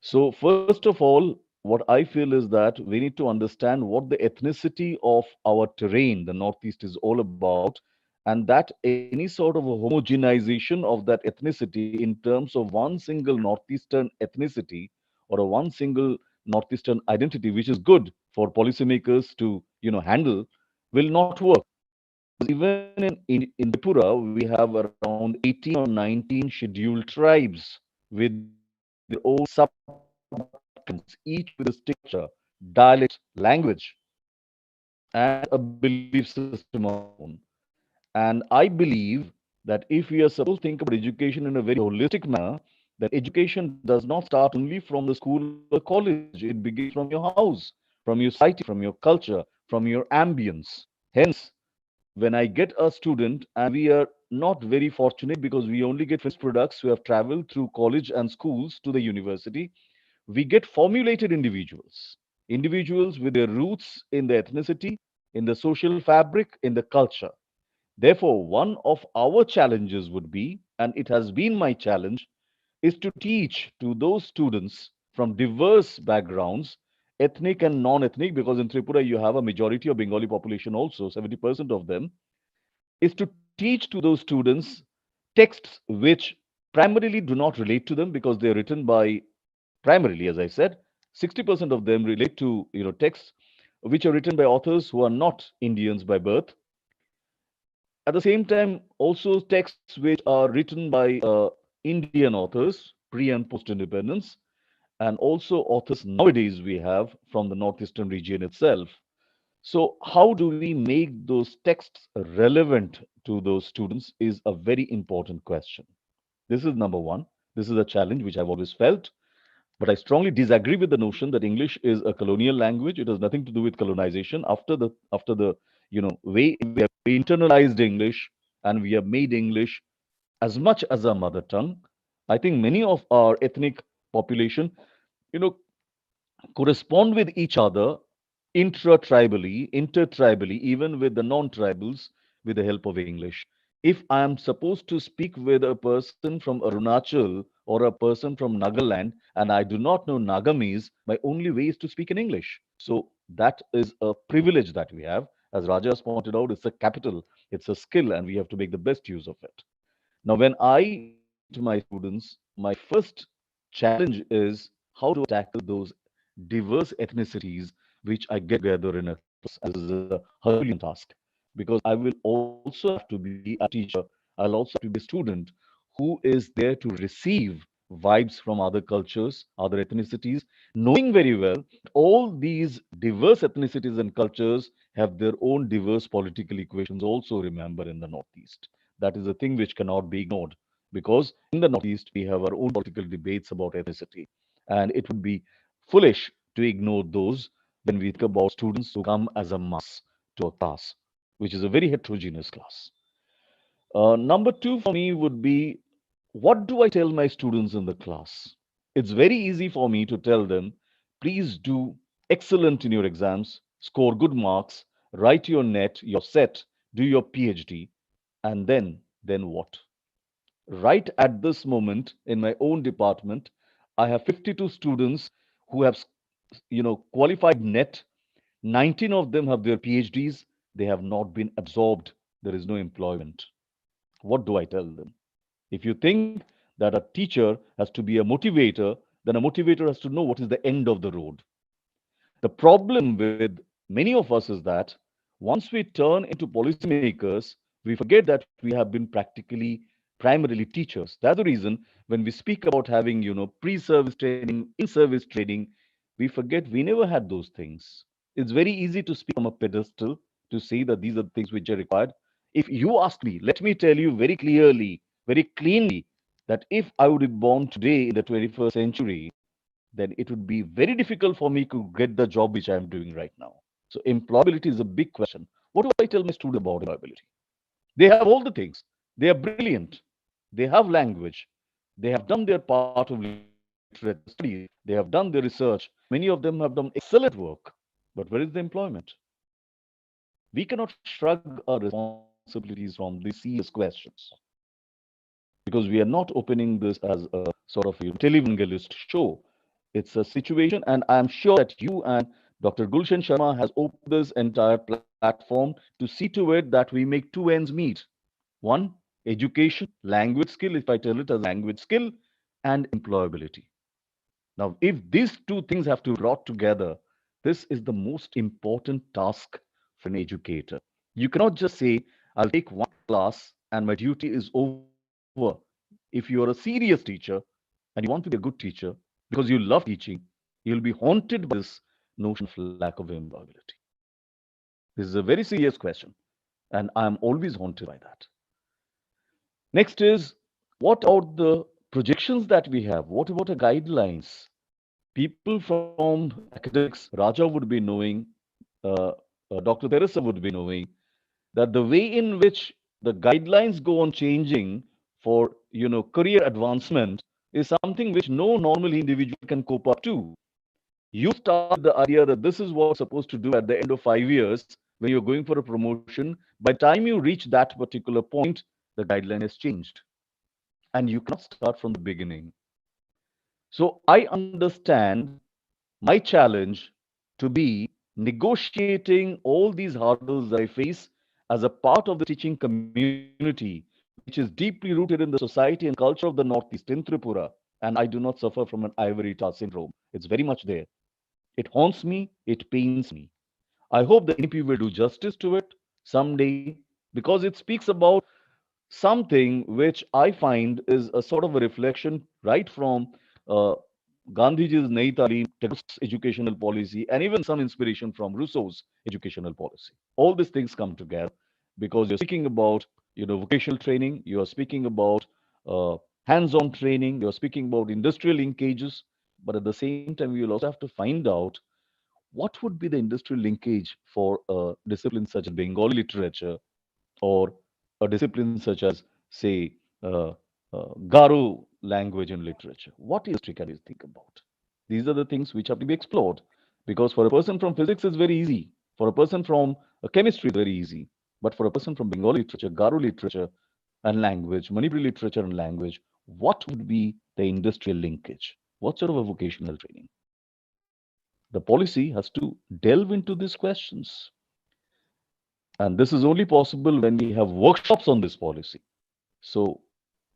Speaker 7: So, first of all, what I feel is that we need to understand what the ethnicity of our terrain, the Northeast, is all about, and that any sort of a homogenization of that ethnicity in terms of one single Northeastern ethnicity or a one single Northeastern identity, which is good for policymakers to handle, will not work. Even in Tripura, we have around 18 or 19 scheduled tribes with their own sub-clans, each with a distinct culture, dialect, language, and a belief system of their own. And I believe that if we are supposed to think about education in a very holistic manner, that education does not start only from the school or the college. It begins from your house, from your society, from your culture, from your ambience. Hence, when I get a student, and we are not very fortunate because we only get finished products who have traveled through college and schools to the university, we get formulated individuals, individuals with their roots in the ethnicity, in the social fabric, in the culture. Therefore, one of our challenges would be, and it has been my challenge, is to teach to those students from diverse backgrounds, ethnic and non ethnic, because in Tripura you have a majority of Bengali population also, 70% of them, is to teach to those students texts which primarily do not relate to them because they are written by, primarily, as I said, 60% of them relate to texts which are written by authors who are not Indians by birth. At the same time, also texts which are written by Indian authors, pre and post independence, and also authors nowadays we have from the northeastern region itself. So, how do we make those texts relevant to those students is a very important question. This is number one. This is a challenge which I've always felt. But I strongly disagree with the notion that English is a colonial language. It has nothing to do with colonization. After the way we internalized English and we have made English as much as our mother tongue, I think many of our ethnic population, you know, correspond with each other intra-tribally, inter-tribally, even with the non-tribals with the help of English. If I am supposed to speak with a person from Arunachal or a person from Nagaland and I do not know Nagamese, my only way is to speak in English. So that is a privilege that we have. As Raja has pointed out, it's a capital, it's a skill, and we have to make the best use of it. Now, when I teach my students, my first challenge is how to tackle those diverse ethnicities which I get together in a class. And this is a Herculean task because I will also have to be a teacher, I'll also have to be a student who is there to receive vibes from other cultures, other ethnicities, knowing very well all these diverse ethnicities and cultures have their own diverse political equations also, remember, in the Northeast. That is a thing which cannot be ignored because in the Northeast we have our own political debates about ethnicity. And it would be foolish to ignore those when we think about students who come as a mass to a class, which is a very heterogeneous class. Number two for me would be, what do I tell my students in the class? It's very easy for me to tell them, please do excellent in your exams, score good marks, write your net, your set, do your PhD, and then what? Right at this moment in my own department, I have 52 students who have qualified net. 19 of them have their PhDs. They have not been absorbed. There is no employment. What do I tell them? If you think that a teacher has to be a motivator, then a motivator has to know what is the end of the road. The problem with many of us is that once we turn into policymakers, we forget that we have been practically primarily teachers. That's the reason when we speak about having, pre-service training, in-service training, we forget we never had those things. It's very easy to speak from a pedestal to say that these are the things which are required. If you ask me, let me tell you very clearly, very cleanly, that if I would be born today in the 21st century, then it would be very difficult for me to get the job which I am doing right now. So employability is a big question. What do I tell my students about employability? They have all the things. They are brilliant. They have language. They have done their part of literature studies. They have done their research. Many of them have done excellent work. But where is the employment? We cannot shrug our responsibilities from these serious questions because we are not opening this as a sort of televangelist show. It's a situation, and I'm sure that you and Dr. Gulshan Sharma has opened this entire platform to see to it that we make two ends meet. One, education, language skill, if I tell it as language skill, and employability. Now, if these two things have to be brought together, this is the most important task for an educator. You cannot just say, I'll take one class and my duty is over. If you are a serious teacher and you want to be a good teacher because you love teaching, you'll be haunted by this notion of lack of employability. This is a very serious question, and I'm always haunted by that. Next is, what are the projections that we have? What about the guidelines? People from academics, Raja would be knowing, uh, Dr. Teresa would be knowing that the way in which the guidelines go on changing for career advancement is something which no normal individual can cope up to. You start with the idea that this is what you're supposed to do at the end of 5 years when you're going for a promotion. By the time you reach that particular point, the guideline has changed, and you cannot start from the beginning. So I understand my challenge to be negotiating all these hurdles I face as a part of the teaching community, which is deeply rooted in the society and culture of the Northeast in Tripura. And I do not suffer from an ivory tower syndrome. It's very much there. It haunts me, it pains me. I hope the NEP will do justice to it someday because it speaks about something which I find is a sort of a reflection right from uh, Gandhiji's Nayi Talim, Tagore's educational policy, and even some inspiration from Rousseau's educational policy. All these things come together because you're speaking about vocational training, you are speaking about uh, hands-on training, you're speaking about industrial linkages, but at the same time, you'll also have to find out what would be the industrial linkage for a discipline such as Bengali literature or a discipline such as, say, uh, Garo language and literature. What industry can you think about? These are the things which have to be explored because for a person from physics, it's very easy. For a person from chemistry, it's very easy. But for a person from Bengali literature, Garo literature and language, Manipuri literature and language, what would be the industrial linkage? What sort of a vocational training? The policy has to delve into these questions. And this is only possible when we have workshops on this policy. So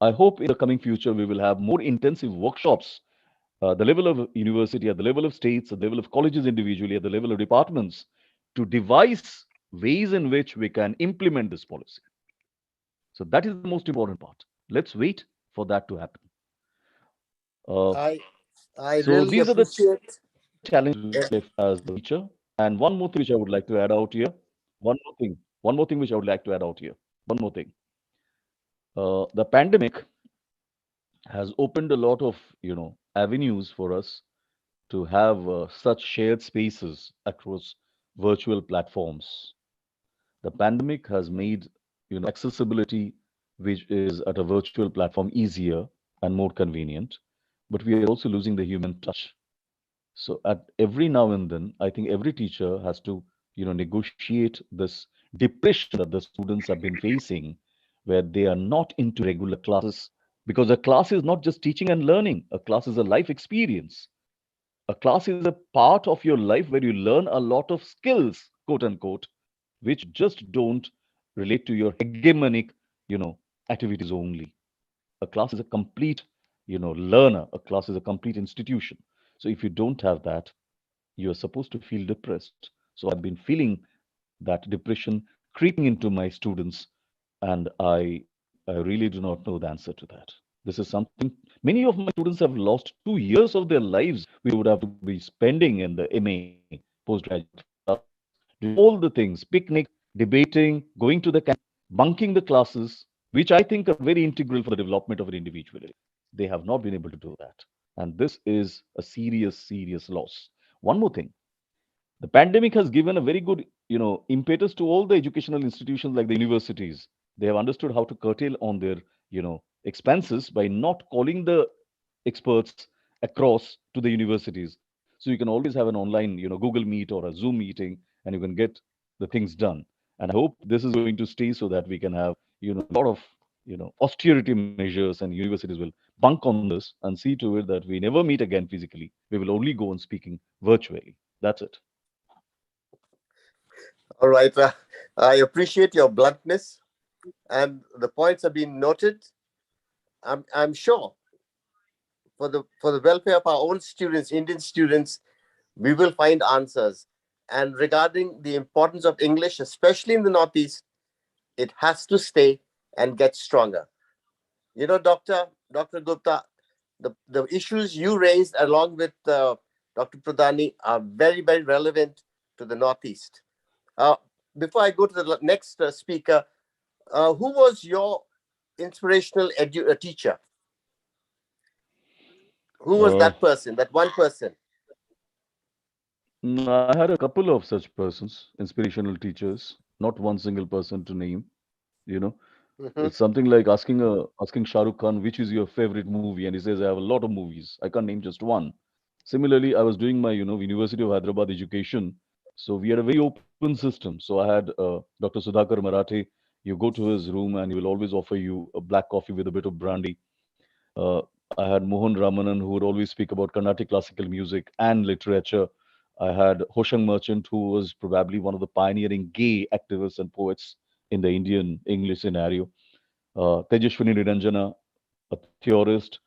Speaker 7: I hope in the coming future we will have more intensive workshops at the level of university, at the level of states, at the level of colleges individually, at the level of departments to devise ways in which we can implement this policy. So that is the most important part. Let's wait for that to happen. Uh,
Speaker 5: I I
Speaker 7: so
Speaker 5: really
Speaker 7: these are the
Speaker 5: appreciate.
Speaker 7: challenges we face as the teacher. And one more thing which I would like to add out here. One more thing which I would like to add out here. One more thing. The pandemic has opened a lot of avenues for us to have such shared spaces across virtual platforms. The pandemic has made accessibility, which is at a virtual platform, easier and more convenient, but we are also losing the human touch. So at every now and then, I think every teacher has to negotiate this depression that the students have been facing, where they are not into regular classes, because a class is not just teaching and learning. A class is a life experience. A class is a part of your life where you learn a lot of skills, quote unquote, which just don't relate to your hegemonic, activities only. A class is a complete, learner. A class is a complete institution. So if you don't have that, You are supposed to feel depressed. So I've been feeling that depression creeping into my students, and I really do not know the answer to that. This is something many of my students have lost 2 years of their lives, we would have to be spending in the MA postgraduate classes, doing all the things, picnic, debating, going to the camp, bunking the classes, which I think are very integral for the development of an individual. They have not been able to do that. And this is a serious, serious loss. One more thing, the pandemic has given a very good impetus to all the educational institutions like the universities. They have understood how to curtail on their expenses by not calling the experts across to the universities. So you can always have an online Google Meet or a Zoom meeting, and you can get the things done. And I hope this is going to stay so that we can have a lot of austerity measures, and universities will bunk on this and see to it that we never meet again physically. We will only go on speaking virtually. That's it.
Speaker 5: All right. I appreciate your bluntness, and the points have been noted. I'm sure for the welfare of our own students, Indian students, we will find answers. And regarding the importance of English, especially in the Northeast, it has to stay and get stronger. You know, Dr. Gupta, the issues you raised along with Dr. Pradhani are very, very relevant to the Northeast. Uh, Before I go to the next speaker, who was your inspirational teacher? Who was
Speaker 7: Uh,
Speaker 5: that person, that one person?
Speaker 7: I had a couple of such persons, inspirational teachers, not one single person to name. You know,
Speaker 5: Mhm.
Speaker 7: it's something like asking Shah Rukh Khan which is your favorite movie, and he says I have a lot of movies. I can't name just one. Similarly, I was doing my University of Hyderabad education, so we had a very open system. So I had Dr. Sudhakar Marathe. You go to his room, and he will always offer you a black coffee with a bit of brandy. Uh, I had Mohan Ramanan, who would always speak about Carnatic classical music and literature. I had Hoshang Merchant, who was probably one of the pioneering gay activists and poets in the Indian English scenario. Tejashwini Niranjana, a theorist,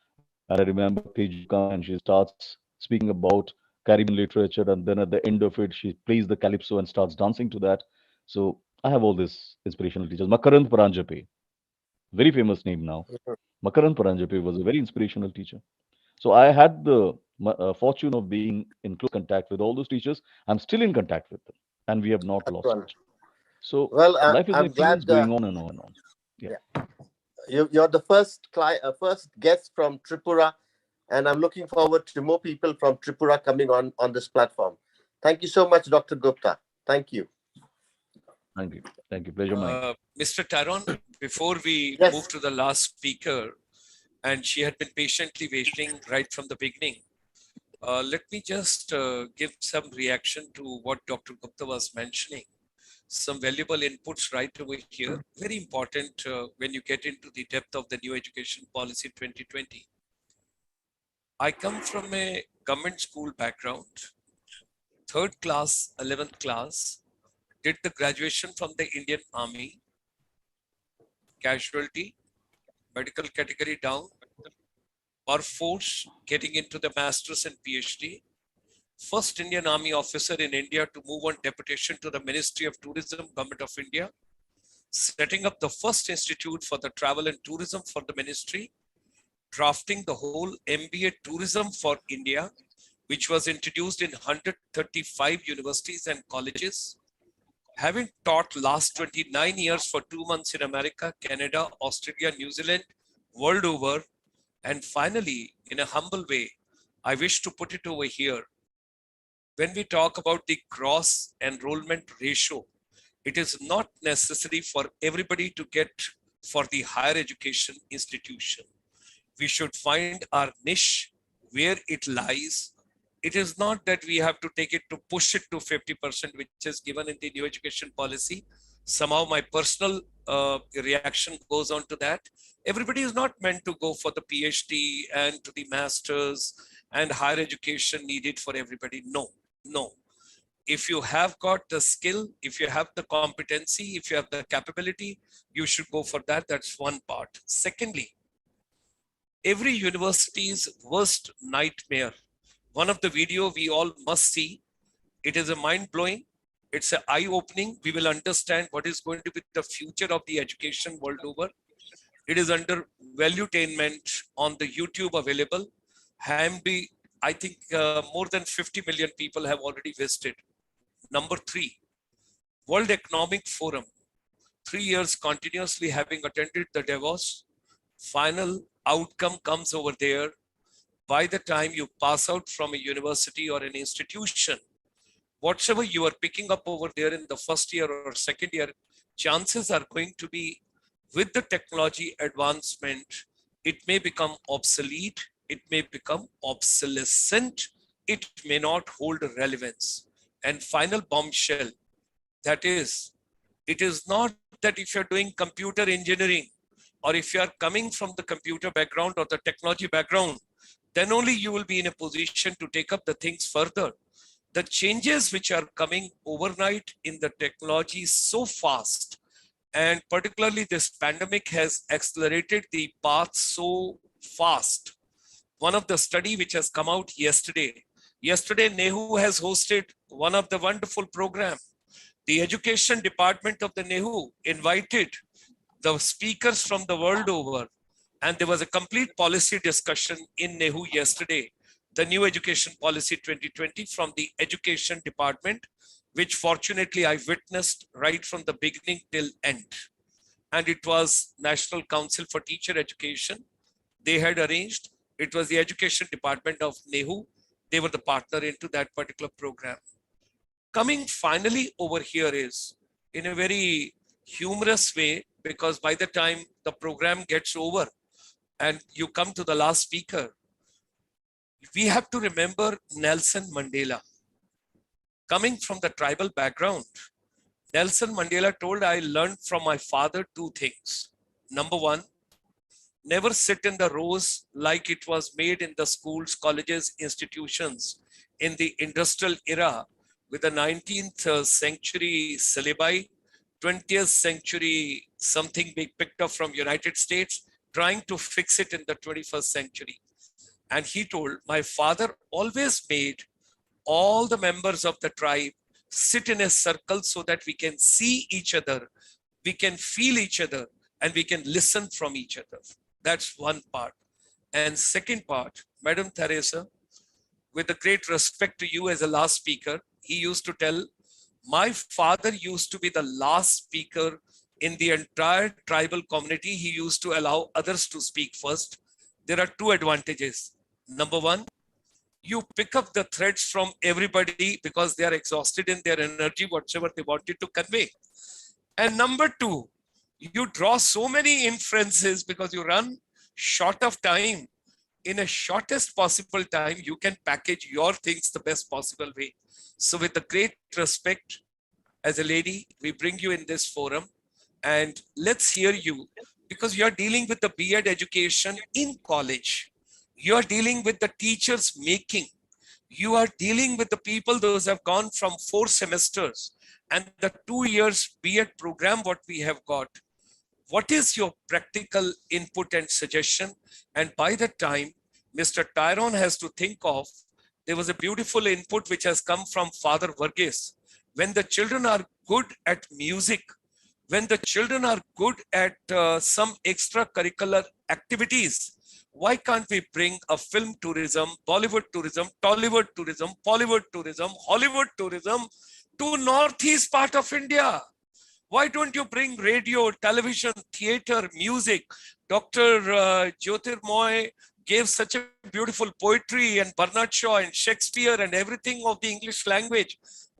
Speaker 7: and I remember Teju comes and she starts speaking about Caribbean literature, and then at the end of it, she plays the calypso and starts dancing to that. So I have all these inspirational teachers. Makarand Paranjape, very famous name now. Makarand Paranjape was a very inspirational teacher. So I had the fortune of being in close contact with all those teachers. I'm still in contact with them, and we have not
Speaker 5: That's
Speaker 7: lost
Speaker 5: one.
Speaker 7: touch. So
Speaker 5: Well,
Speaker 7: life is an
Speaker 5: I'm
Speaker 7: experience
Speaker 5: glad
Speaker 7: going on and on and on. Yeah.
Speaker 5: yeah, you're the first guest from Tripura, and I'm looking forward to more people from Tripura coming on this platform. Thank you so much, Dr. Gupta. Thank you.
Speaker 7: Thank you. Thank you. Pleasure mine.
Speaker 1: Mr. Taron, before we
Speaker 5: Yes.
Speaker 1: move to the last speaker, and she had been patiently waiting right from the beginning, let me just give some reaction to what Dr. Gupta was mentioning. Some valuable inputs right over here. Very important when you get into the depth of the new education policy 2020. I come from a government school background, 3rd class, 11th class, did the graduation from the Indian Army, casualty, medical category down, or force getting into the master's and PhD. First Indian Army officer in India to move on deputation to the Ministry of Tourism, Government of India, setting up the first institute for the travel and tourism for the ministry, drafting the whole MBA tourism for India, which was introduced in 135 universities and colleges. Having taught last 29 years for 2 months in America, Canada, Australia, New Zealand, world over, and finally, in a humble way, I wish to put it over here. When we talk about the gross enrollment ratio, it is not necessary for everybody to get for the higher education institution. We should find our niche where it lies. It is not that we have to take it to push it to 50%, which is given in the new education policy. Somehow my personal reaction goes on to that. Everybody is not meant to go for the PhD and to the masters and higher education needed for everybody. No, no. If you have got the skill, if you have the competency, if you have the capability, you should go for that. That's one part. Secondly, every university's worst nightmare, one of the video we all must see It is a mind-blowing. It's an eye-opening. We will understand what is going to be the future of the education world over. It is under valuetainment on the YouTube available. Hamby, I think more than 50 million people have already visited. Number 3, World Economic Forum. 3 years continuously having attended the Davos. Final outcome comes over there. By the time you pass out from a university or an institution, whatever you are picking up over there in the first year or second year, chances are going to be, with the technology advancement, it may become obsolete, it may become obsolescent, it may not hold relevance. And final bombshell, that is, it is not that if you're doing computer engineering or if you are coming from the computer background or the technology background, then only you will be in a position to take up the things further. The changes which are coming overnight in the technology so fast, and particularly this pandemic has accelerated the path so fast. One of the study which has come out yesterday, NEHU has hosted one of the wonderful program. The education department of the NEHU invited the speakers from the world over, and there was a complete policy discussion in NEHU yesterday, the new education policy 2020 from the education department, which fortunately I witnessed right from the beginning till end. And it was National Council for Teacher Education. They had arranged, it was the education department of NEHU. They were the partner into that particular program. Coming finally over here is in a very humorous way, because by the time the program gets over and you come to the last speaker, we have to remember Nelson Mandela. Coming from the tribal background, Nelson Mandela told, I learned from my father 2 things. Number 1, never sit in the rows like it was made in the schools, colleges, institutions in the industrial era with the 19th century syllabi, 20th century something being picked up from United States, trying to fix it in the 21st century. And he told, my father always made all the members of the tribe sit in a circle so that we can see each other, we can feel each other, and we can listen from each other. That's one part. And second part, Madam Teresa, with a great respect to you as a last speaker, he used to tell, my father used to be the last speaker in the entire tribal community. He used to allow others to speak first. There are 2 advantages. Number 1, you pick up the threads from everybody because they are exhausted in their energy, whatever they wanted to convey. And number 2, you draw so many inferences because you run short of time. In a shortest possible time, you can package your things the best possible way. So with the great respect, as a lady, we bring you in this forum and let's hear you, because you are dealing with the B.Ed education in college. You are dealing with the teachers making. You are dealing with the people, those have gone from 4 semesters and the 2 years B.Ed program, what we have got. What is your practical input and suggestion? And by the time Mr. Tyrone has to think of, there was a beautiful input which has come from Father Varghese. When the children are good at music, when the children are good at some extracurricular activities, why can't we bring a film tourism, Bollywood tourism, Tollywood tourism, Bollywood tourism, Hollywood tourism to northeast part of India? Why don't you bring radio, television, theater, music? Dr. Jyotirmoy gave such a beautiful poetry and Bernard Shaw and Shakespeare and everything of the English language.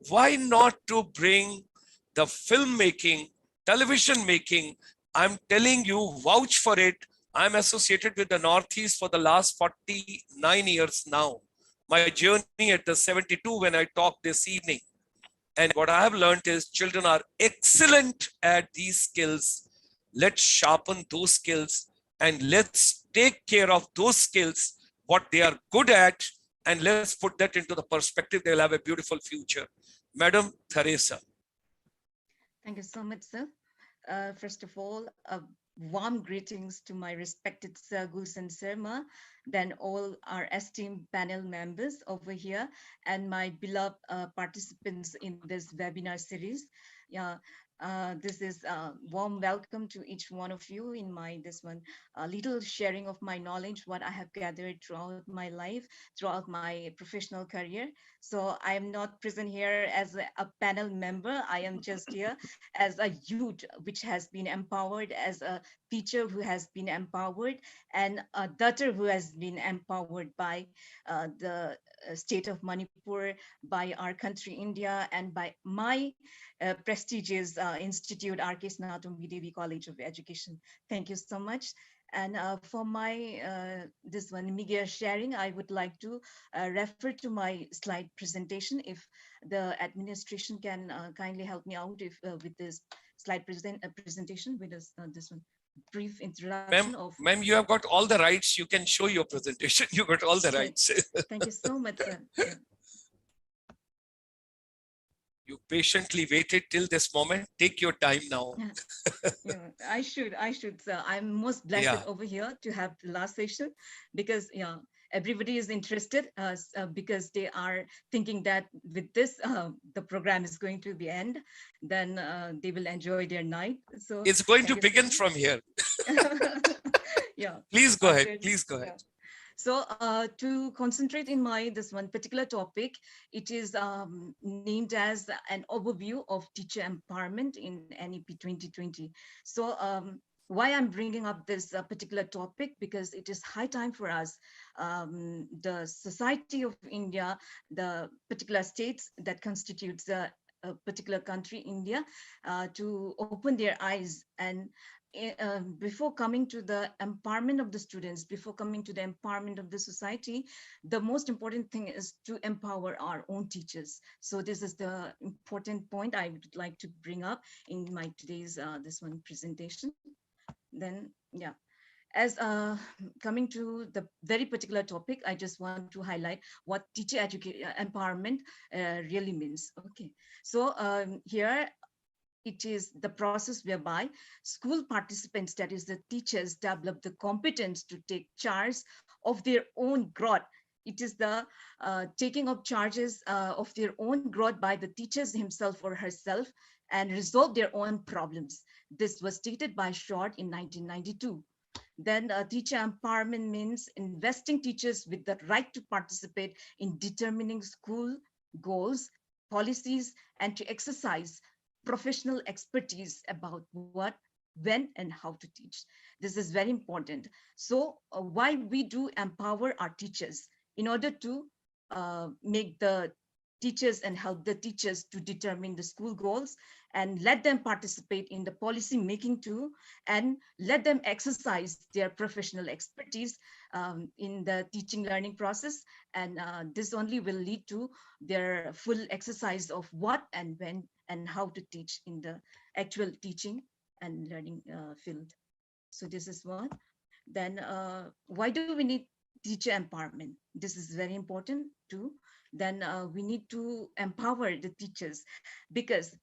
Speaker 1: Why not to bring the filmmaking, television making? I'm telling you, vouch for it. I'm associated with the Northeast for the last 49 years now. My journey at the 72 when I talked this evening. And what I have learned is children are excellent at these skills. Let's sharpen those skills and let's take care of those skills, what they are good at, and let's put that into the perspective. They'll have a beautiful future. Madam Teresa.
Speaker 8: Thank you so much, sir. First of all, a warm greetings to my respected Sir Gulshan Sharma, then all our esteemed panel members over here, and my beloved participants in this webinar series. Yeah, this is a warm welcome to each one of you in my this one little sharing of my knowledge, what I have gathered throughout my life, throughout my professional career. So I am not present here as a panel member. I am just here as a youth which has been empowered, as a teacher who has been empowered, and a daughter who has been empowered by the state of Manipur, by our country India, and by my prestigious institute, R.K. Snatombi Devi College of Education. Thank you so much. And for my this one media sharing, I would like to refer to my slide presentation. If the administration can kindly help me out if with this slide presentation with this one brief introduction of.
Speaker 1: Ma'am, you have got all the rights. You can show your presentation. You got all the rights.
Speaker 8: Thank you so much, sir. Yeah.
Speaker 1: You patiently waited till this moment. Take your time now.
Speaker 8: Yeah, I should, sir. I'm most blessed over here to have the last session because, yeah, everybody is interested because they are thinking that with this, the program is going to be end, then they will enjoy their night. So
Speaker 1: it's going to begin from here.
Speaker 8: Yeah.
Speaker 1: Please go ahead. Please go ahead.
Speaker 8: Yeah. So to concentrate in my this one particular topic, it is named as an overview of teacher empowerment in NEP 2020. So why I'm bringing up this particular topic, because it is high time for us, the society of India, the particular states that constitutes a particular country, India, to open their eyes and before coming to the empowerment of the students, before coming to the empowerment of the society, the most important thing is to empower our own teachers. So this is the important point I would like to bring up in my today's this one presentation. Then, yeah. As coming to the very particular topic, I just want to highlight what teacher empowerment really means. Okay, so here it is the process whereby school participants, that is the teachers, develop the competence to take charge of their own growth. It is the taking of charges of their own growth by the teachers himself or herself and resolve their own problems. This was stated by Short in 1992. Then teacher empowerment means investing teachers with the right to participate in determining school goals, policies, and to exercise professional expertise about what, when, and how to teach. This is very important. So why we do empower our teachers? In order to make the teachers and help the teachers to determine the school goals and let them participate in the policy making too, and let them exercise their professional expertise in the teaching learning process. And this only will lead to their full exercise of what and when and how to teach in the actual teaching and learning field. So this is one. Then why do we need teacher empowerment? This is very important too. Then we need to empower the teachers, because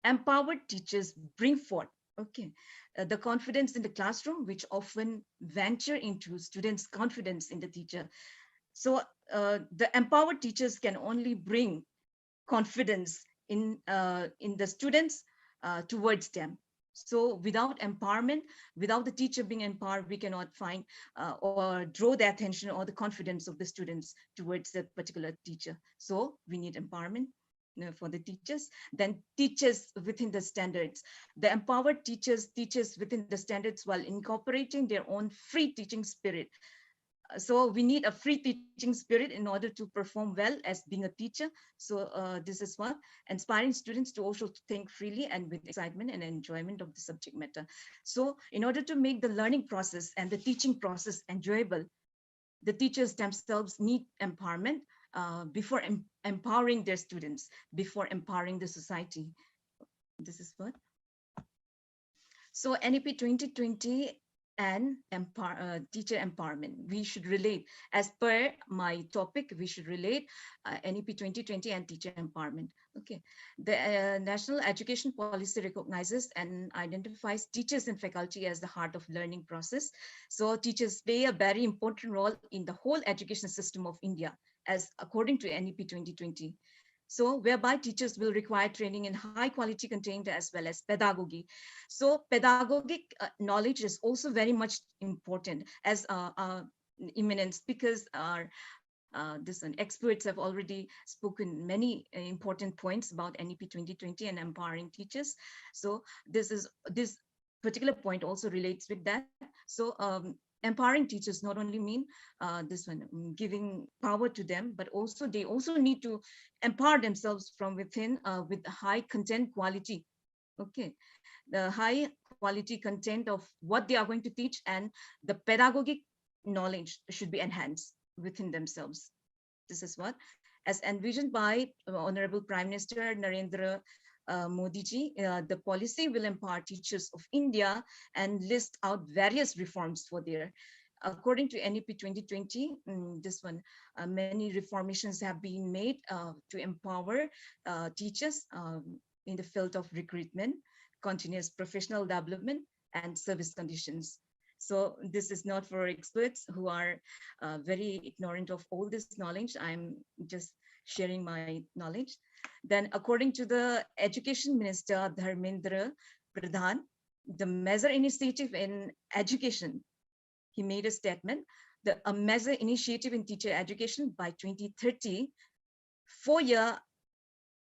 Speaker 8: empowered teachers bring forth, okay, the confidence in the classroom, which often venture into students' confidence in the teacher. So the empowered teachers can only bring confidence in the students towards them. So without empowerment, without the teacher being empowered, we cannot find or draw the attention or the confidence of the students towards that particular teacher. So we need empowerment for the teachers. Then teachers within the standards. The empowered teachers teaches within the standards while incorporating their own free teaching spirit. So we need a free teaching spirit in order to perform well as being a teacher. So this is one, inspiring students to also think freely and with excitement and enjoyment of the subject matter. So in order to make the learning process and the teaching process enjoyable, the teachers themselves need empowerment before empowering their students, before empowering the society. This is what. So NEP 2020 and teacher empowerment, we should relate, as per my topic, we should relate NEP 2020 and teacher empowerment. Okay, the National Education Policy recognizes and identifies teachers and faculty as the heart of learning process. So teachers play a very important role in the whole education system of India, as according to NEP 2020. So whereby teachers will require training in high quality content as well as pedagogy. So pedagogic knowledge is also very much important, as eminent speakers are this one experts have already spoken many important points about NEP 2020 and empowering teachers. So this particular point also relates with that. So empowering teachers not only mean this one giving power to them, but also they also need to empower themselves from within with high content quality. Okay, the high quality content of what they are going to teach, and the pedagogic knowledge should be enhanced within themselves. This is what, as envisioned by Honorable Prime Minister Narendra Modi ji, the policy will empower teachers of India and list out various reforms for their. According to NEP 2020, this one, many reformations have been made to empower teachers in the field of recruitment, continuous professional development, and service conditions. So this is not for experts who are very ignorant of all this knowledge. I'm just sharing my knowledge. Then according to the Education Minister, Dharmendra Pradhan, the measure initiative in education, he made a statement, a measure initiative in teacher education by 2030, 4-year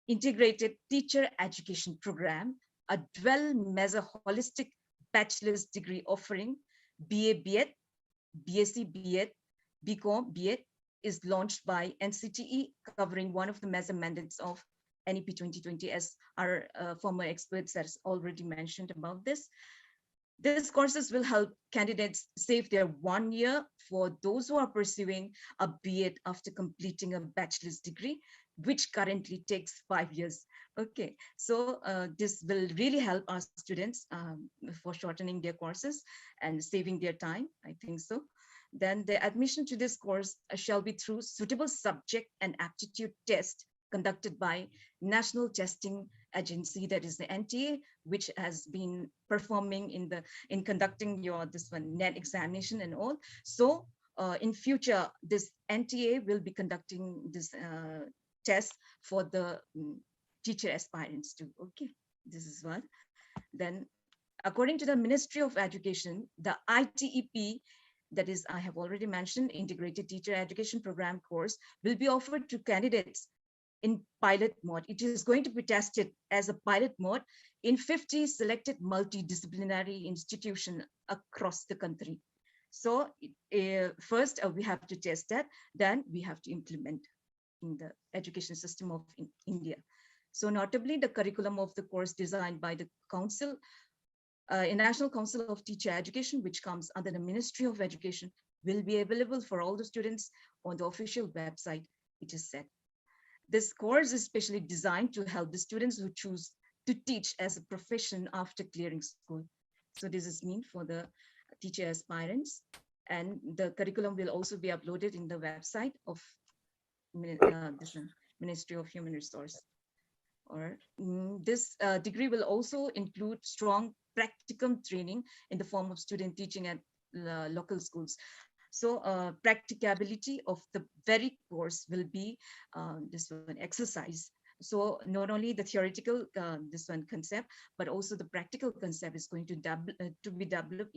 Speaker 8: integrated teacher education program, a dual measure holistic bachelor's degree offering, BA BEd, BSc BEd, BCom BEd is launched by NCTE, covering one of the measure mandates of NEP 2020, as our former experts has already mentioned about this. These courses will help candidates save their 1 year for those who are pursuing a BEd after completing a bachelor's degree, which currently takes 5 years. Okay, so this will really help our students for shortening their courses and saving their time, I think so. Then the admission to this course shall be through suitable subject and aptitude test conducted by National Testing Agency, that is the NTA, which has been performing in conducting this one NET examination and all. So in future, this NTA will be conducting this test for the teacher aspirants too. Okay, this is what. Then according to the Ministry of Education, the ITEP, that is, I have already mentioned, Integrated Teacher Education Program course, will be offered to candidates in pilot mode. It is going to be tested as a pilot mode in 50 selected multidisciplinary institutions across the country. So first we have to test that, then we have to implement in the education system of India. So notably, the curriculum of the course designed by the Council, National Council of Teacher Education, which comes under the Ministry of Education, will be available for all the students on the official website, it is said. This course is specially designed to help the students who choose to teach as a profession after clearing school. So this is meant for the teacher aspirants, and the curriculum will also be uploaded in the website of this Ministry of Human Resource. Or this degree will also include strong practicum training in the form of student teaching at local schools. So practicability of the very course will be this one exercise. So not only the theoretical this one concept, but also the practical concept is going to be developed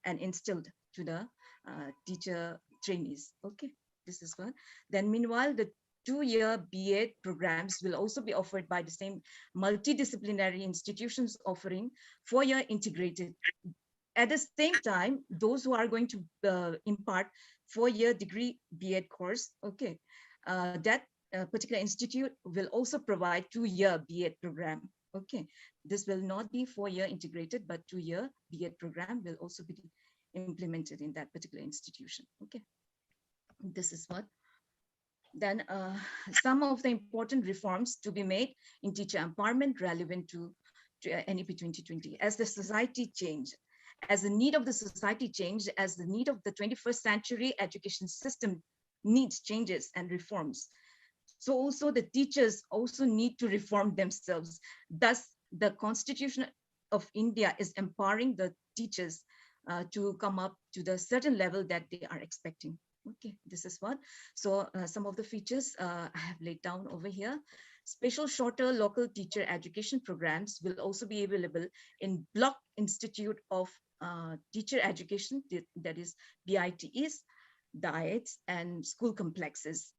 Speaker 8: and instilled to the teacher trainees. Okay, this is one. Then meanwhile, the 2-year BEd programs will also be offered by the same multidisciplinary institutions offering 4-year integrated. At the same time, those who are going to impart 4-year degree BEd course, okay, that particular institute will also provide 2-year BEd program. Okay, this will not be 4-year integrated, but 2-year BEd program will also be implemented in that particular institution. Okay, this is what. Then some of the important reforms to be made in teacher empowerment relevant to NEP 2020. As the society changed, as the need of the society changed, as the need of the 21st century education system needs changes and reforms. So also the teachers also need to reform themselves. Thus, the Constitution of India is empowering the teachers to come up to the certain level that they are expecting. Okay, this is what. So some of the features I have laid down over here. Special shorter local teacher education programs will also be available in Block Institute of Teacher Education, that is BITEs, diets, and school complexes.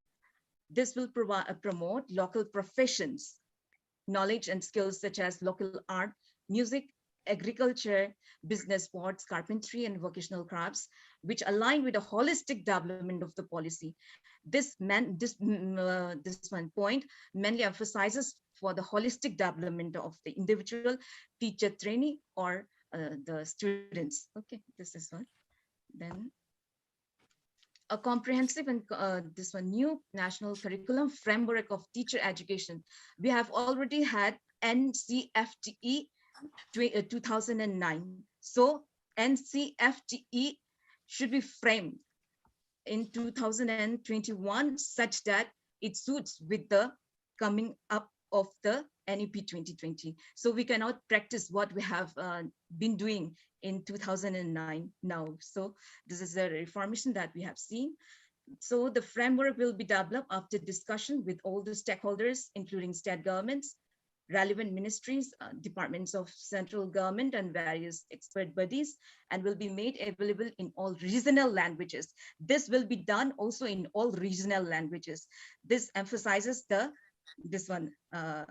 Speaker 8: This will promote local professions, knowledge and skills such as local art, music, agriculture, business, sports, carpentry, and vocational crafts, which align with the holistic development of the policy. This one point mainly emphasizes for the holistic development of the individual teacher trainee or the students. Okay, this is one. Then a comprehensive and this one new national curriculum framework of teacher education. We have already had NCFTE 2009. So NCFTE should be framed in 2021 such that it suits with the coming up of the NEP 2020. So we cannot practice what we have been doing in 2009 now. So this is a reformation that we have seen. So the framework will be developed after discussion with all the stakeholders, including state governments, relevant ministries, departments of central government, and various expert bodies, and will be made available in all regional languages. This will be done also in all regional languages. This emphasizes this one, the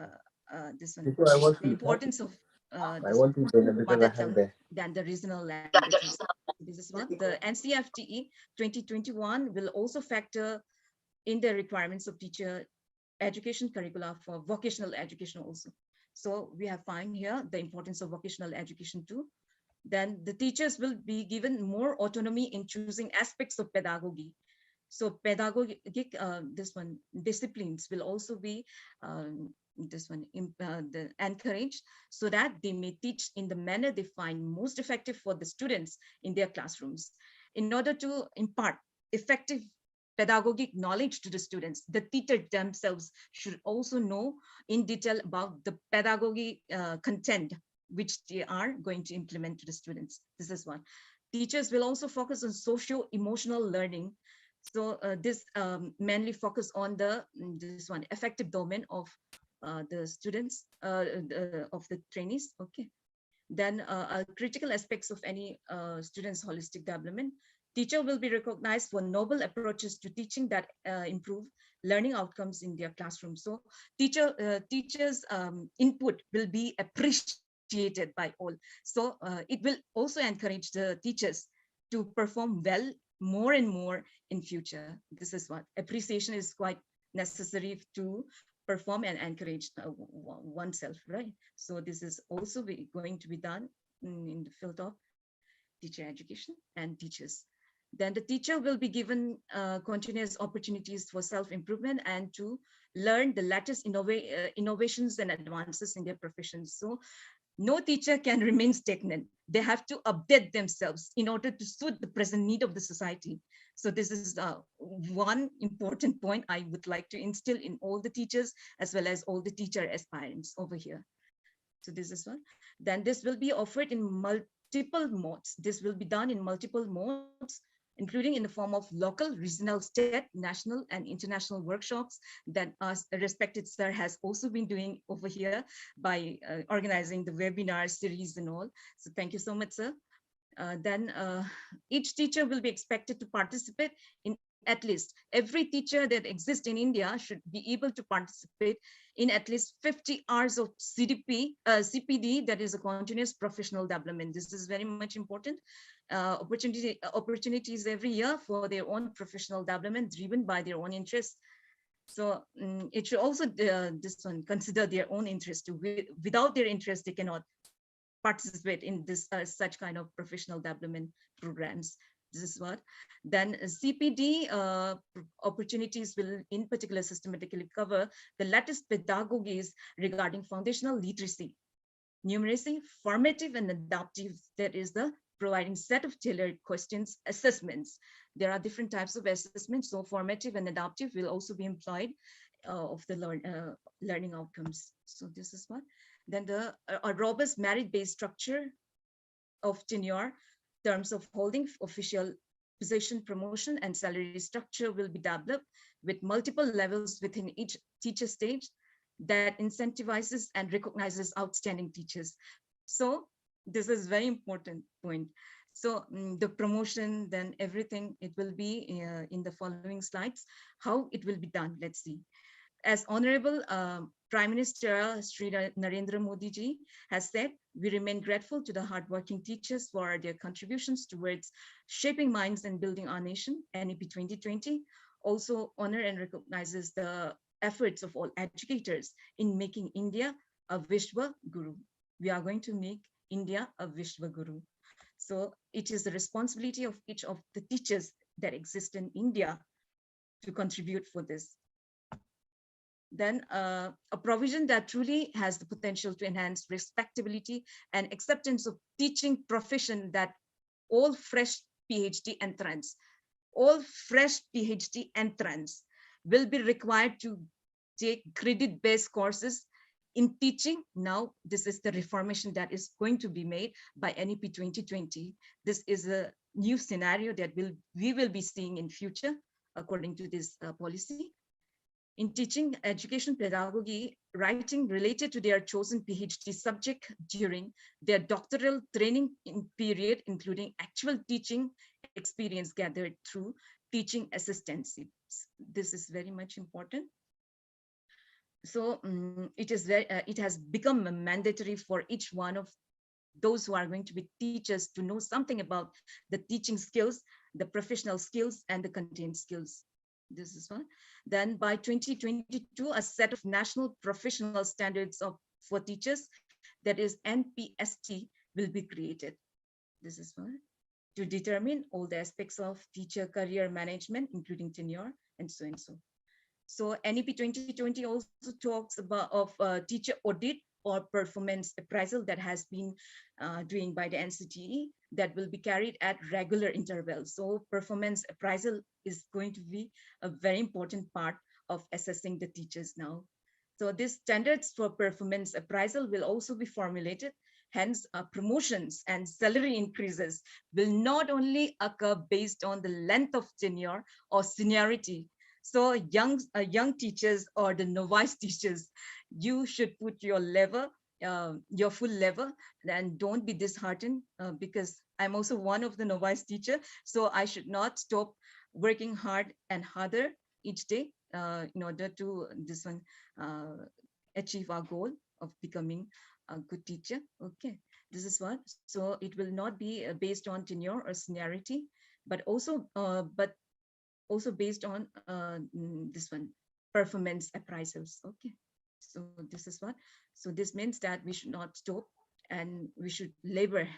Speaker 8: importance of mother tongue than the regional languages. This is what the NCFTE 2021 will also factor in the requirements of teacher education curricula for vocational education also. So we have found here the importance of vocational education too. Then the teachers will be given more autonomy in choosing aspects of pedagogy. So pedagogic, disciplines will also be encouraged so that they may teach in the manner they find most effective for the students in their classrooms. In order to impart effective pedagogic knowledge to the students, the teacher themselves should also know in detail about the pedagogy content which they are going to implement to the students. This is one. Teachers will also focus on socio-emotional learning. So this mainly focus on this one effective domain of the students, of the trainees. Okay. Then critical aspects of any student's holistic development. Teacher will be recognized for novel approaches to teaching that improve learning outcomes in their classroom. So teachers' input will be appreciated by all. So it will also encourage the teachers to perform well more and more in future. This is what appreciation is quite necessary to perform and encourage oneself, right? So this is also going to be done in the field of teacher education and teachers. Then the teacher will be given continuous opportunities for self-improvement and to learn the latest innovations and advances in their professions. So no teacher can remain stagnant. They have to update themselves in order to suit the present need of the society. So this is one important point I would like to instill in all the teachers as well as all the teacher aspirants over here. So this is one. Then this will be offered in multiple modes. This will be done in multiple modes, including in the form of local, regional, state, national, and international workshops that our respected sir has also been doing over here by organizing the webinar series and all. So thank you so much, sir. Then each teacher will be expected to participate in at least every teacher that exists in India should be able to participate in at least 50 hours of CPD, that is a continuous professional development. This is very much important. Opportunities every year for their own professional development driven by their own interests. So it should also consider their own interest too. Without their interest, they cannot participate in this such kind of professional development programs. This is what. Then CPD opportunities will in particular systematically cover the latest pedagogies regarding foundational literacy, numeracy, formative and adaptive, that is the providing set of tailored questions, assessments. There are different types of assessments, so formative and adaptive will also be employed. of the learning outcomes. So this is one. Then a robust merit-based structure of tenure, terms of holding, official position, promotion, and salary structure will be developed with multiple levels within each teacher stage that incentivizes and recognizes outstanding teachers. So this is very important point. So the promotion, then everything, it will be in the following slides, how it will be done. Let's see. As Honorable Prime Minister Sri Narendra Modi ji has said, we remain grateful to the hardworking teachers for their contributions towards shaping minds and building our nation. NEP 2020 also honor and recognizes the efforts of all educators in making India a Vishwa Guru. We are going to make India a Vishwa Guru. So it is the responsibility of each of the teachers that exist in India to contribute for this. Then a provision that truly has the potential to enhance respectability and acceptance of teaching profession, that all fresh PhD entrants will be required to take credit-based courses in teaching. Now, this is the reformation that is going to be made by NEP 2020. This is a new scenario that we will be seeing in future, according to this policy. In teaching, education, pedagogy, writing related to their chosen PhD subject during their doctoral training period, including actual teaching experience gathered through teaching assistancy. This is very much important. So it has become mandatory for each one of those who are going to be teachers to know something about the teaching skills, the professional skills, and the content skills. This is one. Then by 2022, a set of national professional standards for teachers, that is NPST, will be created. This is one. To determine all the aspects of teacher career management, including tenure and so and so. So NEP 2020 also talks about teacher audit or performance appraisal that has been doing by the NCTE, that will be carried at regular intervals. So performance appraisal is going to be a very important part of assessing the teachers now. So these standards for performance appraisal will also be formulated. Hence, promotions and salary increases will not only occur based on the length of tenure or seniority. So young teachers or the novice teachers, you should put your level, your full level, and don't be disheartened, because I'm also one of the novice teacher. So I should not stop working hard and harder each day in order to achieve our goal of becoming a good teacher. Okay, this is what. So it will not be based on tenure or seniority, but also based on this one, performance appraisals. Okay, so this is what. So this means that we should not stop and we should labor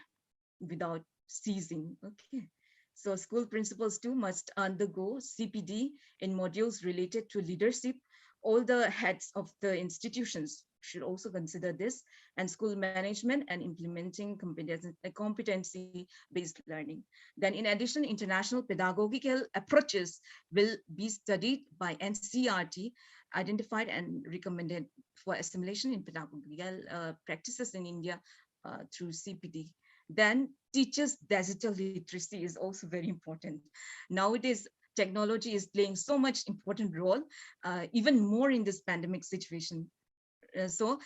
Speaker 8: without ceasing. Okay, so school principals too must undergo CPD in modules related to leadership. All the heads of the institutions should also consider this, and school management and implementing competency-based learning. Then in addition, international pedagogical approaches will be studied by NCERT, identified and recommended for assimilation in pedagogical practices in India through CPD. Then teachers' digital literacy is also very important. Nowadays, technology is playing so much important role, even more in this pandemic situation. So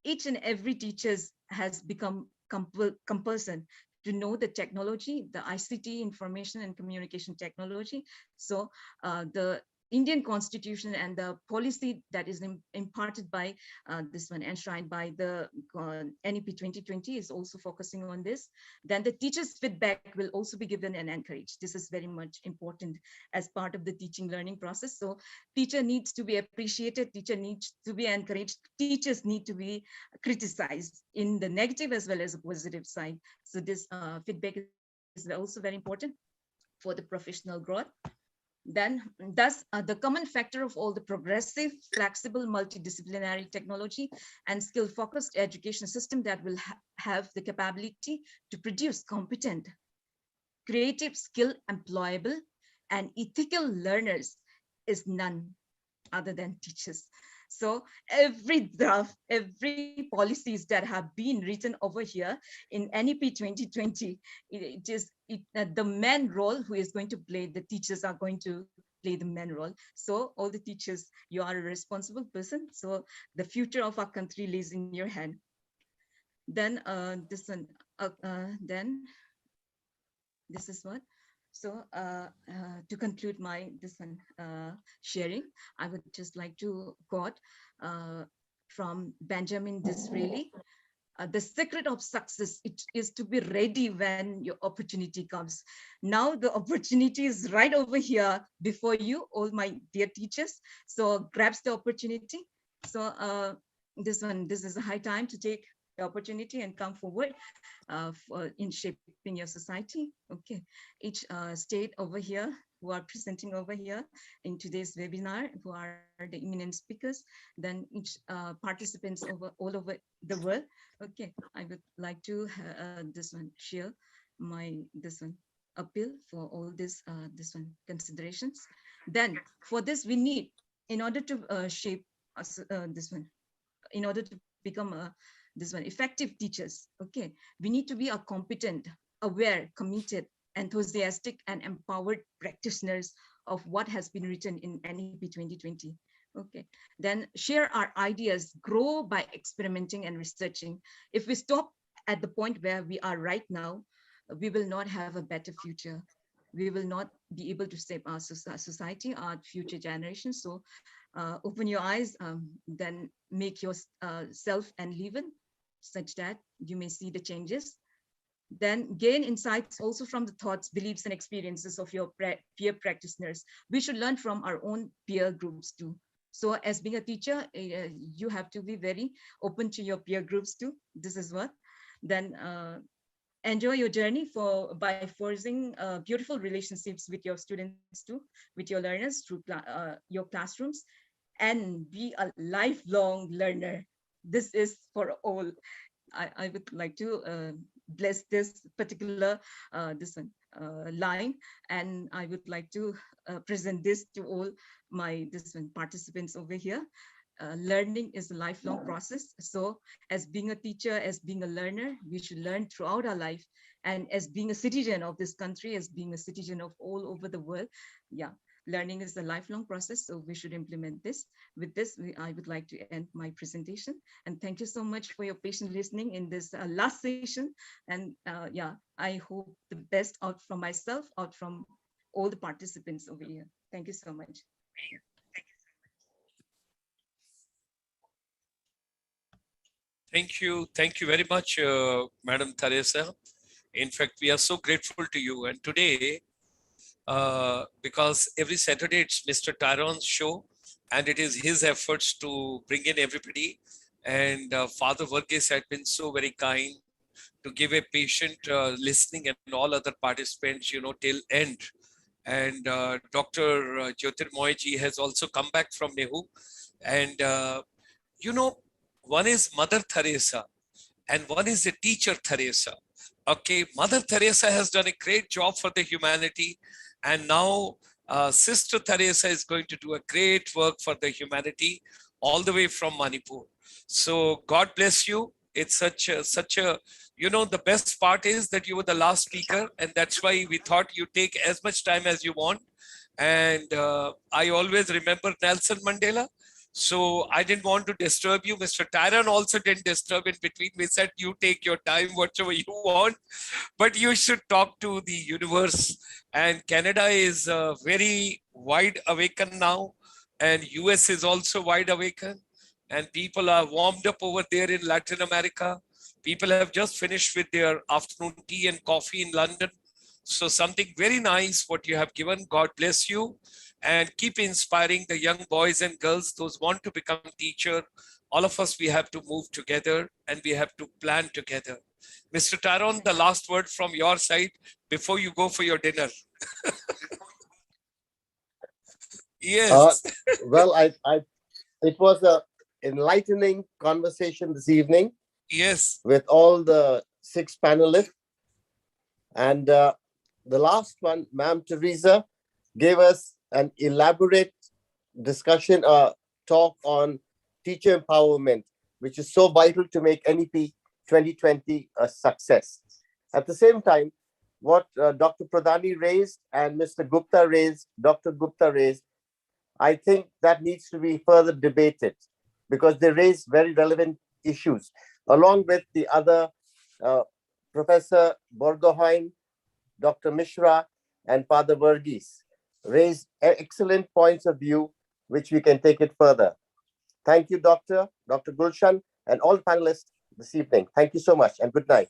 Speaker 8: each and every teacher has become compulsory to know the technology, the ICT, information and communication technology. So the Indian Constitution and the policy that is imparted by this one, enshrined by the NEP 2020, is also focusing on this. Then the teachers' feedback will also be given and encouraged. This is very much important as part of the teaching learning process. So teacher needs to be appreciated, teacher needs to be encouraged, teachers need to be criticized in the negative as well as the positive side. So this feedback is also very important for the professional growth. Then thus the common factor of all the progressive, flexible, multidisciplinary technology and skill-focused education system that will have the capability to produce competent, creative, skill, employable, and ethical learners is none other than teachers. So every draft, every policies that have been written over here in NEP 2020, the main role who is going to play, the teachers are going to play the main role. So all the teachers, you are a responsible person. So the future of our country lays in your hand. Then this is what. So to conclude my sharing, I would just like to quote from Benjamin Disraeli. The secret of success is to be ready when your opportunity comes. Now the opportunity is right over here before you, all my dear teachers. So grabs the opportunity. So this is a high time to take the opportunity and come forward in shaping your society. Okay, each state over here who are presenting over here in today's webinar, who are the eminent speakers, then each participants all over the world. Okay, I would like to share my appeal for all this considerations. Then for this we need, in order to shape us in order to become effective teachers. Okay, we need to be a competent, aware, committed, enthusiastic, and empowered practitioners of what has been written in NEP 2020. Okay, then share our ideas, grow by experimenting and researching. If we stop at the point where we are right now, we will not have a better future. We will not be able to save our society, our future generations. So open your eyes, then make yourself and live in such that you may see the changes. Then gain insights also from the thoughts, beliefs, and experiences of your peer practitioners. We should learn from our own peer groups too. So as being a teacher, you have to be very open to your peer groups too. This is what. Then enjoy your journey by forging beautiful relationships with your students too, with your learners through your classrooms, and be a lifelong learner. This is for all. I would like to bless this particular line, and I would like to present this to all my participants over here. Learning is a lifelong process. So as being a teacher, as being a learner, we should learn throughout our life. And as being a citizen of this country, as being a citizen of all over the world, yeah, learning is a lifelong process. So we should implement this. With this, I would like to end my presentation. And thank you so much for your patient listening in this last session. And yeah, I hope the best out from myself, out from all the participants over here. Thank you so much.
Speaker 1: Thank you. Thank you very much, Madam Teresa. In fact, we are so grateful to you. And today, because every Saturday it's Mr. Tyron's show, and it is his efforts to bring in everybody. And Father Varghese had been so very kind to give a patient listening and all other participants, till end. And Dr. Jyotirmoyji has also come back from Nehu. And, one is Mother Teresa and one is the teacher Teresa. Okay, Mother Teresa has done a great job for the humanity. And now Sister Teresa is going to do a great work for the humanity all the way from Manipur. So God bless you. It's such a, the best part is that you were the last speaker, and that's why we thought you take as much time as you want. And I always remember Nelson Mandela. So I didn't want to disturb you. Mr. Tyron also didn't disturb in between. We said, you take your time, whatever you want, but you should talk to the universe. And Canada is very wide awakened now. And US is also wide awakened. And people are warmed up over there in Latin America. People have just finished with their afternoon tea and coffee in London. So something very nice what you have given. God bless you. And keep inspiring the young boys and girls, those want to become teacher. All of us, we have to move together and we have to plan together. Mr. Tyron, the last word from your side before you go for your dinner. Yes.
Speaker 5: Well, it was an enlightening conversation this evening.
Speaker 1: Yes.
Speaker 5: With all the 6 panelists. And the last one, Ma'am Teresa, gave us an elaborate discussion, talk on teacher empowerment, which is so vital to make NEP 2020 a success. At the same time, what Dr. Pradhani raised and Mr. Gupta raised, Dr. Gupta raised, I think that needs to be further debated because they raise very relevant issues, along with the other Professor Borgohain, Dr. Mishra, and Father Verghese raised excellent points of view, which we can take it further. Thank you, Dr. Gulshan, and all panelists this evening. Thank you so much, and good night.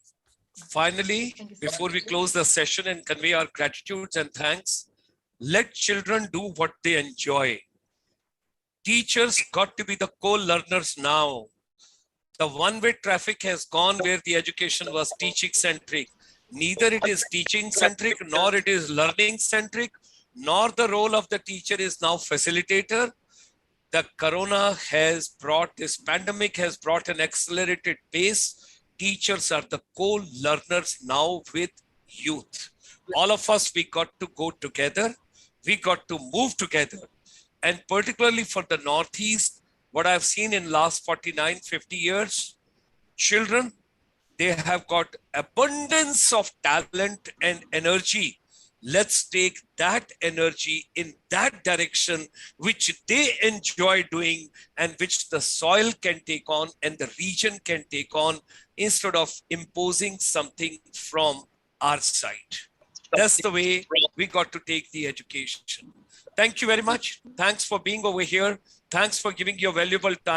Speaker 1: Finally, before we close the session and convey our gratitudes and thanks, let children do what they enjoy. Teachers got to be the co-learners now. The one-way traffic has gone where the education was teaching-centric. Neither it is teaching-centric, nor it is learning-centric, nor the role of the teacher is now facilitator. The corona has brought, this pandemic has brought an accelerated pace. Teachers are the co-learners now with youth. All of us, we got to go together. We got to move together. And particularly for the Northeast, what I've seen in last 49, 50 years, children, they have got abundance of talent and energy. Let's take that energy in that direction, which they enjoy doing and which the soil can take on and the region can take on instead of imposing something from our side. That's the way we got to take the education. Thank you very much. Thanks for being over here. Thanks for giving your valuable time.